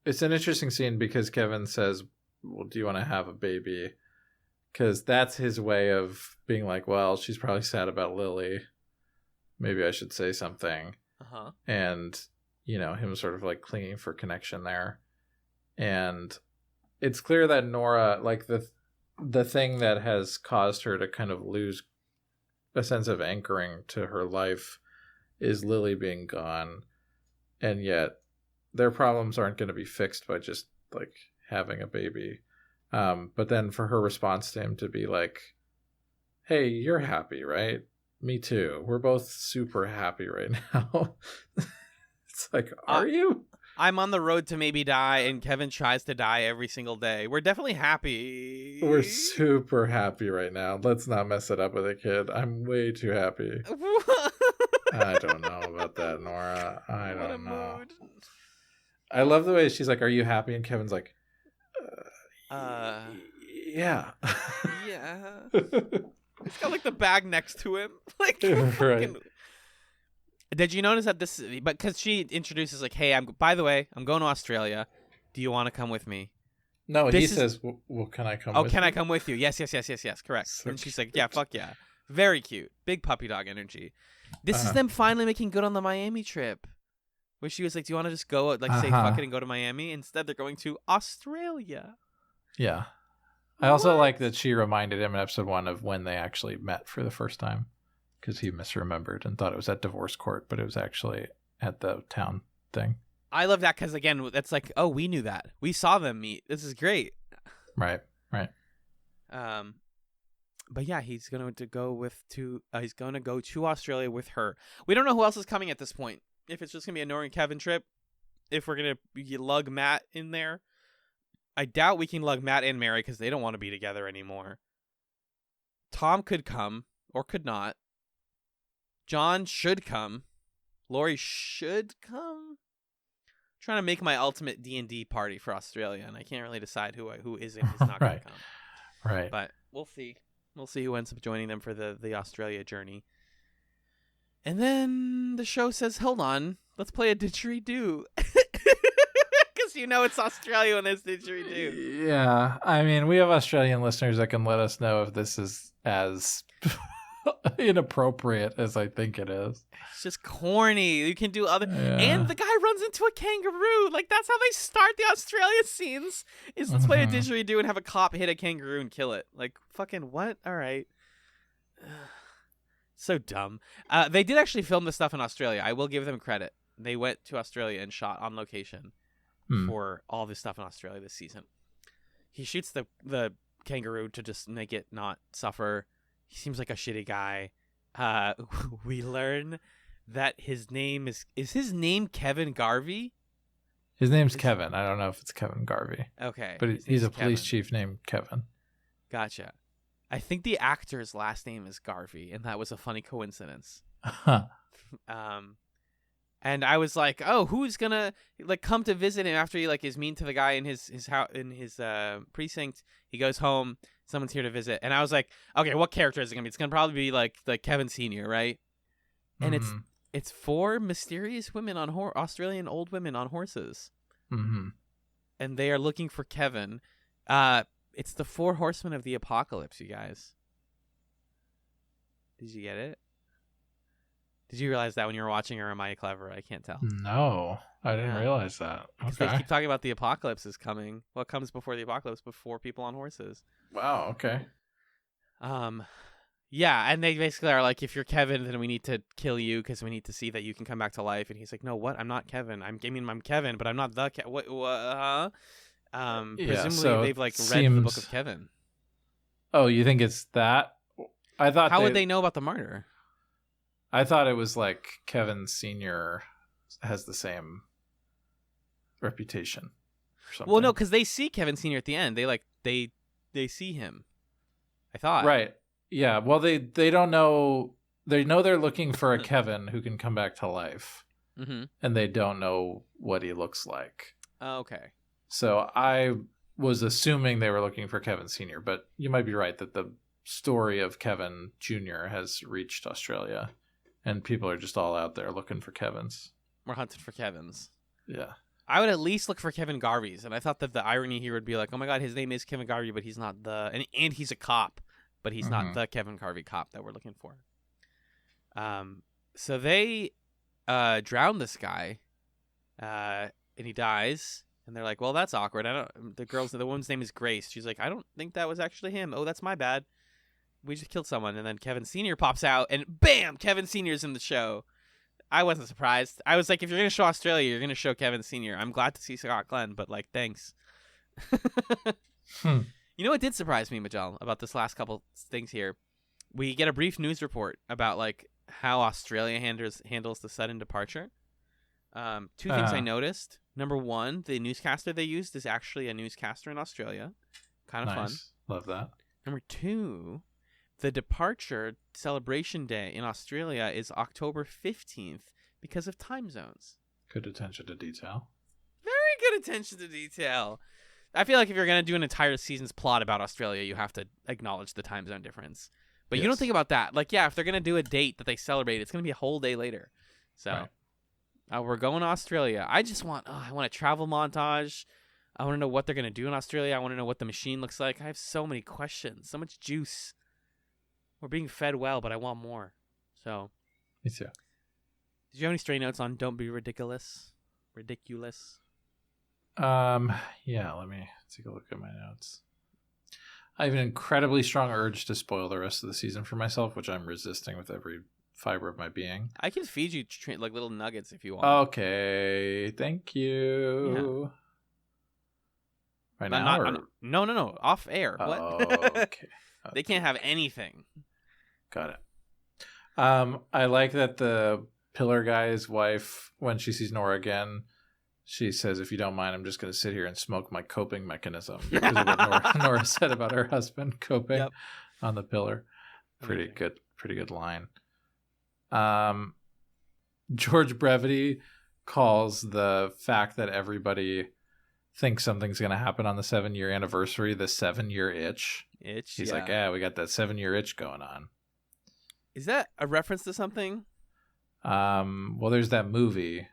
It's an interesting scene because Kevin says, well, do you want to have a baby? Because that's his way of being like, well, she's probably sad about Lily. Maybe I should say something. And him sort of like clinging for connection there. And it's clear that Nora, like the thing that has caused her to kind of lose a sense of anchoring to her life is Lily being gone. And yet their problems aren't going to be fixed by just like having a baby. But then for her response to him to be like, hey, you're happy, right? Me too. We're both super happy right now. It's like, are you? I'm on the road to maybe die, and Kevin tries to die every single day. We're definitely happy. We're super happy right now. Let's not mess it up with a kid. I'm way too happy. I don't know about that, Nora. I don't know. Mood. I love the way she's like, are you happy? And Kevin's like, yeah. Yeah. He's got like the bag next to him. Like, right. Did you notice that because she introduces like, hey, by the way, I'm going to Australia. Do you want to come with me? No, This he is- says, well, can I come Oh, with can you? I come with you? Yes. Correct. So And she's like, yeah, fuck yeah. Very cute. Big puppy dog energy. This is them finally making good on the Miami trip. Where she was like, do you want to just go, like, say fuck it and go to Miami? Instead, they're going to Australia. Yeah. I also What? like that she reminded him in episode 1 of when they actually met for the first time. Because he misremembered and thought it was at divorce court, but it was actually at the town thing. I love that because, again, that's like, oh, we knew that. We saw them meet. This is great. Right. But yeah, he's going to go he's going to go to Australia with her. We don't know who else is coming at this point. If it's just going to be a Nora and Kevin trip, if we're going to lug Matt in there. I doubt we can lug Matt and Mary because they don't want to be together anymore. Tom could come or could not. John should come. Lori should come. I'm trying to make my ultimate D&D party for Australia, and I can't really decide who is and is not going Right. to come. Right. But we'll see. We'll see who ends up joining them for the Australia journey. And then the show says, hold on, let's play a didgeridoo. Because you know it's Australia when there's didgeridoo. Yeah. I mean, we have Australian listeners that can let us know if this is as inappropriate as I think it is. It's just corny. You can do other... Yeah. And the guy runs into a kangaroo. Like, that's how they start the Australia scenes. Is let's play a didgeridoo and have a cop hit a kangaroo and kill it. Like, fucking what? All right. So dumb. They did actually film this stuff in Australia. I will give them credit. They went to Australia and shot on location for all this stuff in Australia this season. He shoots the kangaroo to just make it not suffer. He seems like a shitty guy. We learn that his name is his name Kevin Garvey? His name's Kevin. I don't know if it's Kevin Garvey. Okay. But his he's name's a police Kevin. chief named Kevin. Gotcha. I think the actor's last name is Garvey, and that was a funny coincidence. Huh. And I was like, oh, who's gonna like come to visit him after he like is mean to the guy in his house in his precinct? He goes home. Someone's here to visit, and I was like, okay, what character is it gonna be? It's gonna probably be like Kevin Senior, right? And it's 4 mysterious women on Australian old women on horses, and they are looking for Kevin. It's the 4 horsemen of the apocalypse, you guys. Did you get it? Did you realize that when you were watching, or am I clever? I can't tell. No, I didn't Yeah. realize that. Because Okay. they keep talking about the apocalypse is coming. What comes before the apocalypse? Before people on horses. Wow. Okay. Yeah, and they basically are like, if you're Kevin, then we need to kill you because we need to see that you can come back to life. And he's like, no, what? I'm not Kevin. I'm Kevin, but I'm not the What? Huh? Presumably so they've like it read the book seems- of Kevin. Oh, you think it's that? I thought. How would they know about the martyr? I thought it was like Kevin Senior has the same reputation or something. Well, no, because they see Kevin Senior at the end. They see him. I thought. Right. Yeah. Well, they don't know. They know they're looking for a Kevin who can come back to life, Mm-hmm. and they don't know what he looks like. Okay. So I was assuming they were looking for Kevin Senior, but you might be right that the story of Kevin Junior has reached Australia, and people are just all out there looking for Kevins. We're hunting for Kevins. Yeah. I would at least look for Kevin Garvey's, and I thought that the irony here would be like, oh my god, his name is Kevin Garvey, but he's not and he's a cop, but he's not the Kevin Garvey cop that we're looking for. So they drown this guy, and he dies, and they're like, well, that's awkward. The woman's name is Grace. She's like, I don't think that was actually him. Oh, that's my bad. We just killed someone, and then Kevin Senior pops out, and bam, Kevin Senior's in the show. I wasn't surprised. I was like, if you're gonna show Australia, you're gonna show Kevin Senior. I'm glad to see Scott Glenn, but like, thanks. You know what did surprise me, Majel, about this last couple things here? We get a brief news report about like how Australia handles the sudden departure. 2 things I noticed. Number 1, the newscaster they used is actually a newscaster in Australia. Kind of fun. Love that. Number 2, the departure celebration day in Australia is October 15th because of time zones. Good attention to detail. Very good attention to detail. I feel like if you're going to do an entire season's plot about Australia, you have to acknowledge the time zone difference. But you don't Yes. think about that. Like, yeah, if they're going to do a date that they celebrate, it's going to be a whole day later. So Right. we're going to Australia. I want a travel montage. I want to know what they're going to do in Australia. I want to know what the machine looks like. I have so many questions, so much juice. We're being fed well, but I want more. So, Me too. did you have any stray notes on Don't Be Ridiculous? Yeah, let me take a look at my notes. I have an incredibly strong urge to spoil the rest of the season for myself, which I'm resisting with every fiber of my being. I can feed you like little nuggets if you want. Okay, thank you. Right But now? No. Off air. What? Okay. They can't have anything. Got it. I like that the pillar guy's wife, when she sees Nora again, she says, "If you don't mind, I'm just going to sit here and smoke my coping mechanism." Because of what Nora said about her husband coping on the pillar. Pretty good line. George Brevity calls the fact that everybody thinks something's going to happen on the 7-year anniversary the 7-year itch. He's like, we got that 7-year itch going on. Is that a reference to something? Well, there's that movie.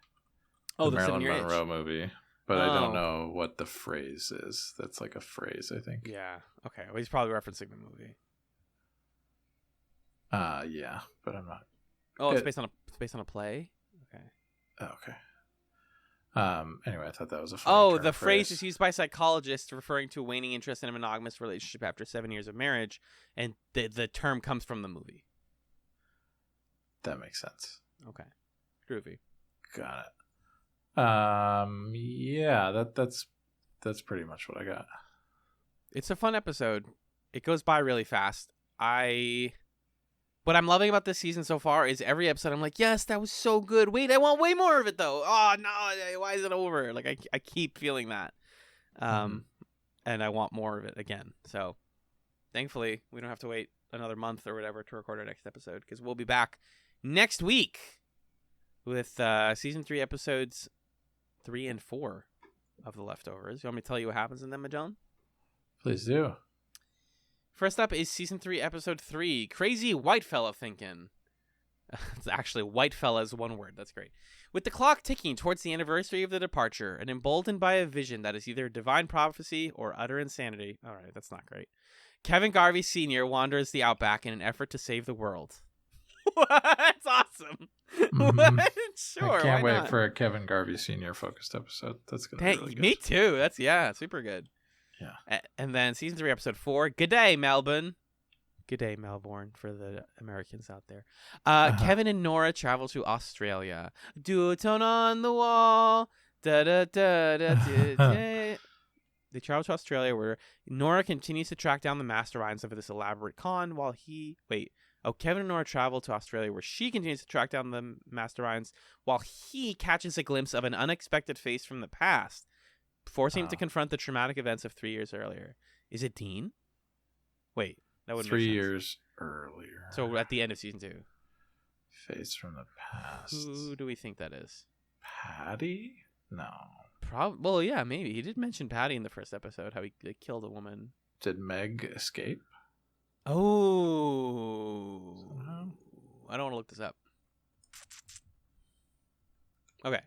The Marilyn 7-year Monroe itch. movie. But I don't know what the phrase is. That's like a phrase, I think. Yeah. Okay. Well, he's probably referencing the movie. Yeah, but I'm not. Oh, it's based on a play. Okay. Okay. Anyway, I thought that was a funny the phrase is used by psychologists referring to a waning interest in a monogamous relationship after 7 years of marriage, and the term comes from the movie. That makes sense. Okay. Groovy. Got it. Yeah, that's pretty much what I got. It's a fun episode. It goes by really fast. What I'm loving about this season so far is every episode I'm like, yes, that was so good. Wait, I want way more of it though. Oh no, why is it over? Like I keep feeling that. And I want more of it again. So thankfully we don't have to wait another month or whatever to record our next episode, because we'll be back next week with season 3 episodes 3 and 4 of The Leftovers. You want me to tell you what happens in them, Magellan? Please do. First up is season 3, episode 3, Crazy White Fella Thinkin'. It's actually white fella is one word. That's great. With the clock ticking towards the anniversary of the departure, and emboldened by a vision that is either divine prophecy or utter insanity. All right, that's not great. Kevin Garvey Sr. wanders the outback in an effort to save the world. What? That's awesome. What? Sure. I can't why wait not? for a Kevin Garvey Sr. focused episode. That's gonna be really good. Me too. That's super good. Yeah. And then season 3, episode 4, G'day, Melbourne. G'day, Melbourne, for the Americans out there. Kevin and Nora travel to Australia. Duotone on the wall. Da da da da da. They travel to Australia, where Nora continues to track down the masterminds of this elaborate con, while Kevin and Nora travel to Australia, where she continues to track down the masterminds, while he catches a glimpse of an unexpected face from the past, forcing him to confront the traumatic events of 3 years earlier. Is it Dean? Wait, that would 3 years earlier. So at the end of season 2. Face from the past. Who do we think that is? Patty? No. Well, yeah, maybe. He did mention Patty in the first episode, how they killed a woman. Did Meg escape? Oh. Somehow? I don't want to look this up. Okay.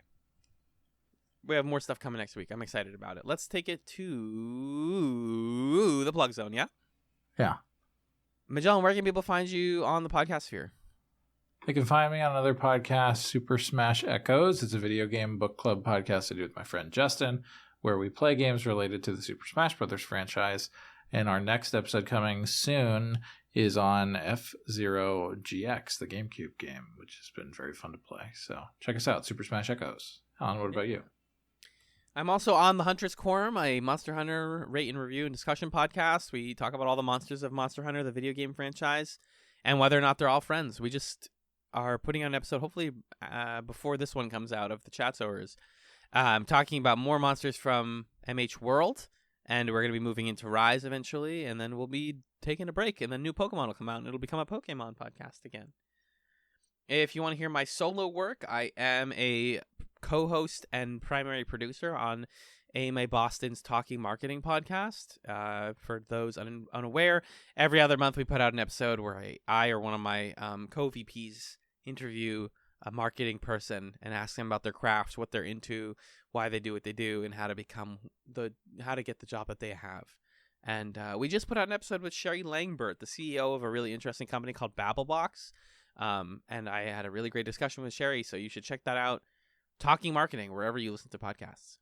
We have more stuff coming next week. I'm excited about it. Let's take it to the plug zone, yeah? Yeah. Magellan, where can people find you on the podcast sphere? You can find me on another podcast, Super Smash Echoes. It's a video game book club podcast I do with my friend Justin, where we play games related to the Super Smash Brothers franchise. And our next episode coming soon is on F-Zero GX, the GameCube game, which has been very fun to play. So check us out, Super Smash Echoes. Alan, what about you? I'm also on The Huntress Quorum, a Monster Hunter rate and review and discussion podcast. We talk about all the monsters of Monster Hunter, the video game franchise, and whether or not they're all friends. We just are putting out an episode, hopefully before this one comes out, of the Chatzovers, talking about more monsters from MH World, and we're going to be moving into Rise eventually, and then we'll be taking a break, and then new Pokemon will come out, and it'll become a Pokemon podcast again. If you want to hear my solo work, I am a co-host and primary producer on AMA Boston's Talking Marketing podcast. For those unaware, every other month we put out an episode where I or one of my co-VPs interview a marketing person and ask them about their craft, what they're into, why they do what they do and how to get the job that they have. And we just put out an episode with Sherry Langbert, the CEO of a really interesting company called Babelbox. And I had a really great discussion with Sherry, so you should check that out. Talking Marketing, wherever you listen to podcasts.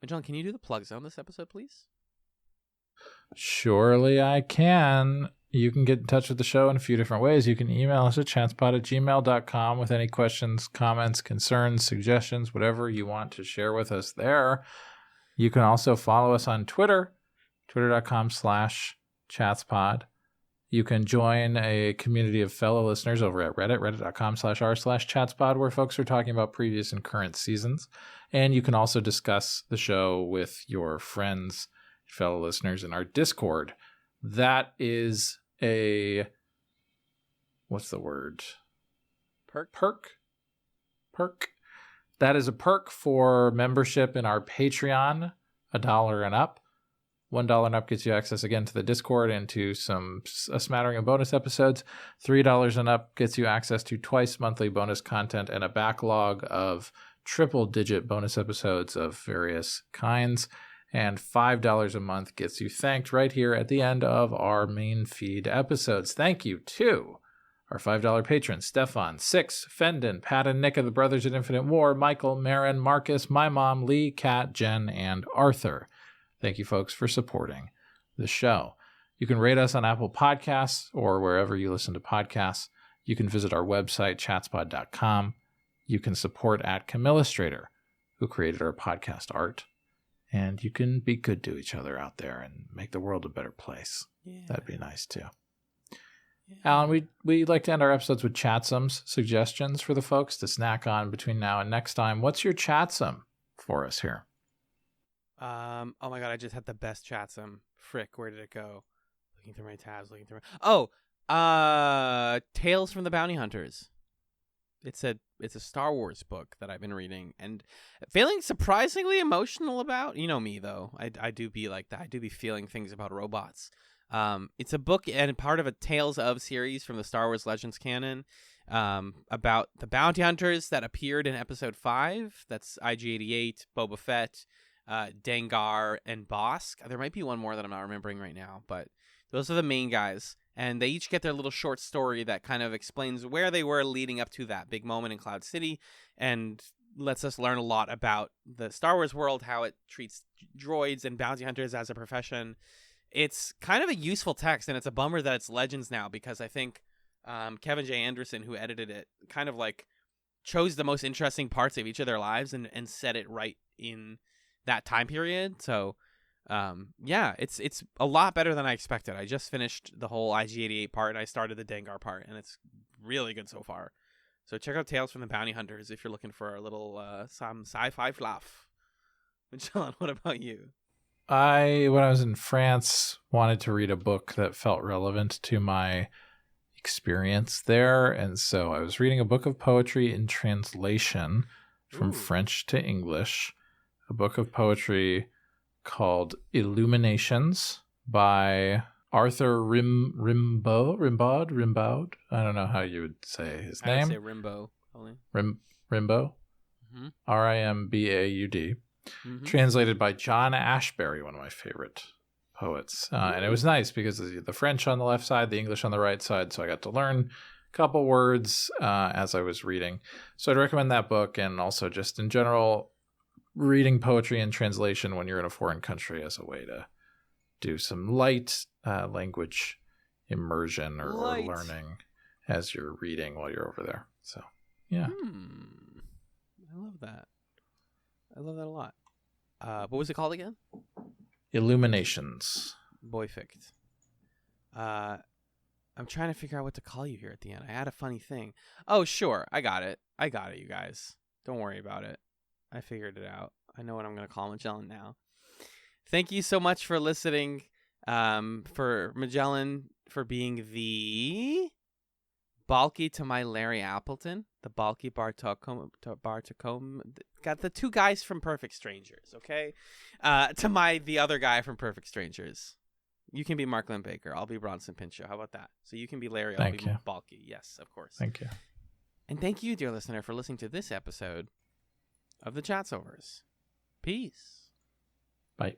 Magellan, can you do the plug zone this episode, please? Surely I can. You can get in touch with the show in a few different ways. You can email us at chatspod@gmail.com with any questions, comments, concerns, suggestions, whatever you want to share with us there. You can also follow us on Twitter, twitter.com/chatspod. You can join a community of fellow listeners over at Reddit, reddit.com/r/chatspod, where folks are talking about previous and current seasons. And you can also discuss the show with your friends, fellow listeners in our Discord. That is what's the word? Perk. That is a perk for membership in our Patreon, $1 and up. $1 and up gets you access again to the Discord and to a smattering of bonus episodes. $3 and up gets you access to twice monthly bonus content and a backlog of triple-digit bonus episodes of various kinds. And $5 a month gets you thanked right here at the end of our main feed episodes. Thank you to our $5 patrons: Stefan, Six, Fendon, Pat and Nick of the Brothers at Infinite War, Michael, Marin, Marcus, my mom, Lee, Kat, Jen, and Arthur. Thank you, folks, for supporting the show. You can rate us on Apple Podcasts or wherever you listen to podcasts. You can visit our website, chatspod.com. You can support at Camillustrator, who created our podcast art. And you can be good to each other out there and make the world a better place. Yeah. That'd be nice, too. Yeah. Alan, we like to end our episodes with Chatsums suggestions for the folks to snack on between now and next time. What's your Chatsum for us here? Oh my god, I just had the best Chatsum. Frick, where did it go? Looking through my tabs, Tales from the Bounty Hunters. It's a Star Wars book that I've been reading and feeling surprisingly emotional about. You know me, though. I do be like that. I do be feeling things about robots. It's a book and part of a Tales of series from the Star Wars Legends canon about the bounty hunters that appeared in Episode 5. That's IG-88, Boba Fett, Dengar, and Bosk. There might be one more that I'm not remembering right now, but those are the main guys. And they each get their little short story that kind of explains where they were leading up to that big moment in Cloud City and lets us learn a lot about the Star Wars world, how it treats droids and bounty hunters as a profession. It's kind of a useful text, and it's a bummer that it's Legends now because I think Kevin J. Anderson, who edited it, kind of like chose the most interesting parts of each of their lives and set it right in that time period. So it's a lot better than I expected. I just finished the whole IG-88 part and I started the Dengar part, and it's really good so far. So check out Tales from the Bounty Hunters if you're looking for a little some sci-fi fluff. John, what about you? When I was in France, wanted to read a book that felt relevant to my experience there, and so I was reading a book of poetry in translation from French to English, a book of poetry called Illuminations by Arthur Rimbaud. I don't know how you would say his name. I would say Rimbaud. Rimbaud? Mm-hmm. Rimbaud. Mm-hmm. Translated by John Ashbery, one of my favorite poets. And it was nice because the French on the left side, the English on the right side, so I got to learn a couple words as I was reading. So I'd recommend that book, and also just in general, reading poetry in translation when you're in a foreign country as a way to do some light language immersion or learning as you're reading while you're over there. So, yeah. I love that. I love that a lot. What was it called again? Illuminations. Boyfict. I'm trying to figure out what to call you here at the end. I had a funny thing. Oh, sure. I got it, you guys. Don't worry about it. I figured it out. I know what I'm going to call Magellan now. Thank you so much for listening. For Magellan, for being the Balky to my Larry Appleton, the Balky Bartocom, got the two guys from Perfect Strangers, okay? To the other guy from Perfect Strangers. You can be Mark Lindbaker. I'll be Bronson Pinchot. How about that? So you can be Larry. I'll be Balky. Yes, of course. Thank you. And thank you, dear listener, for listening to this episode of the Chatzovers. Peace. Bye.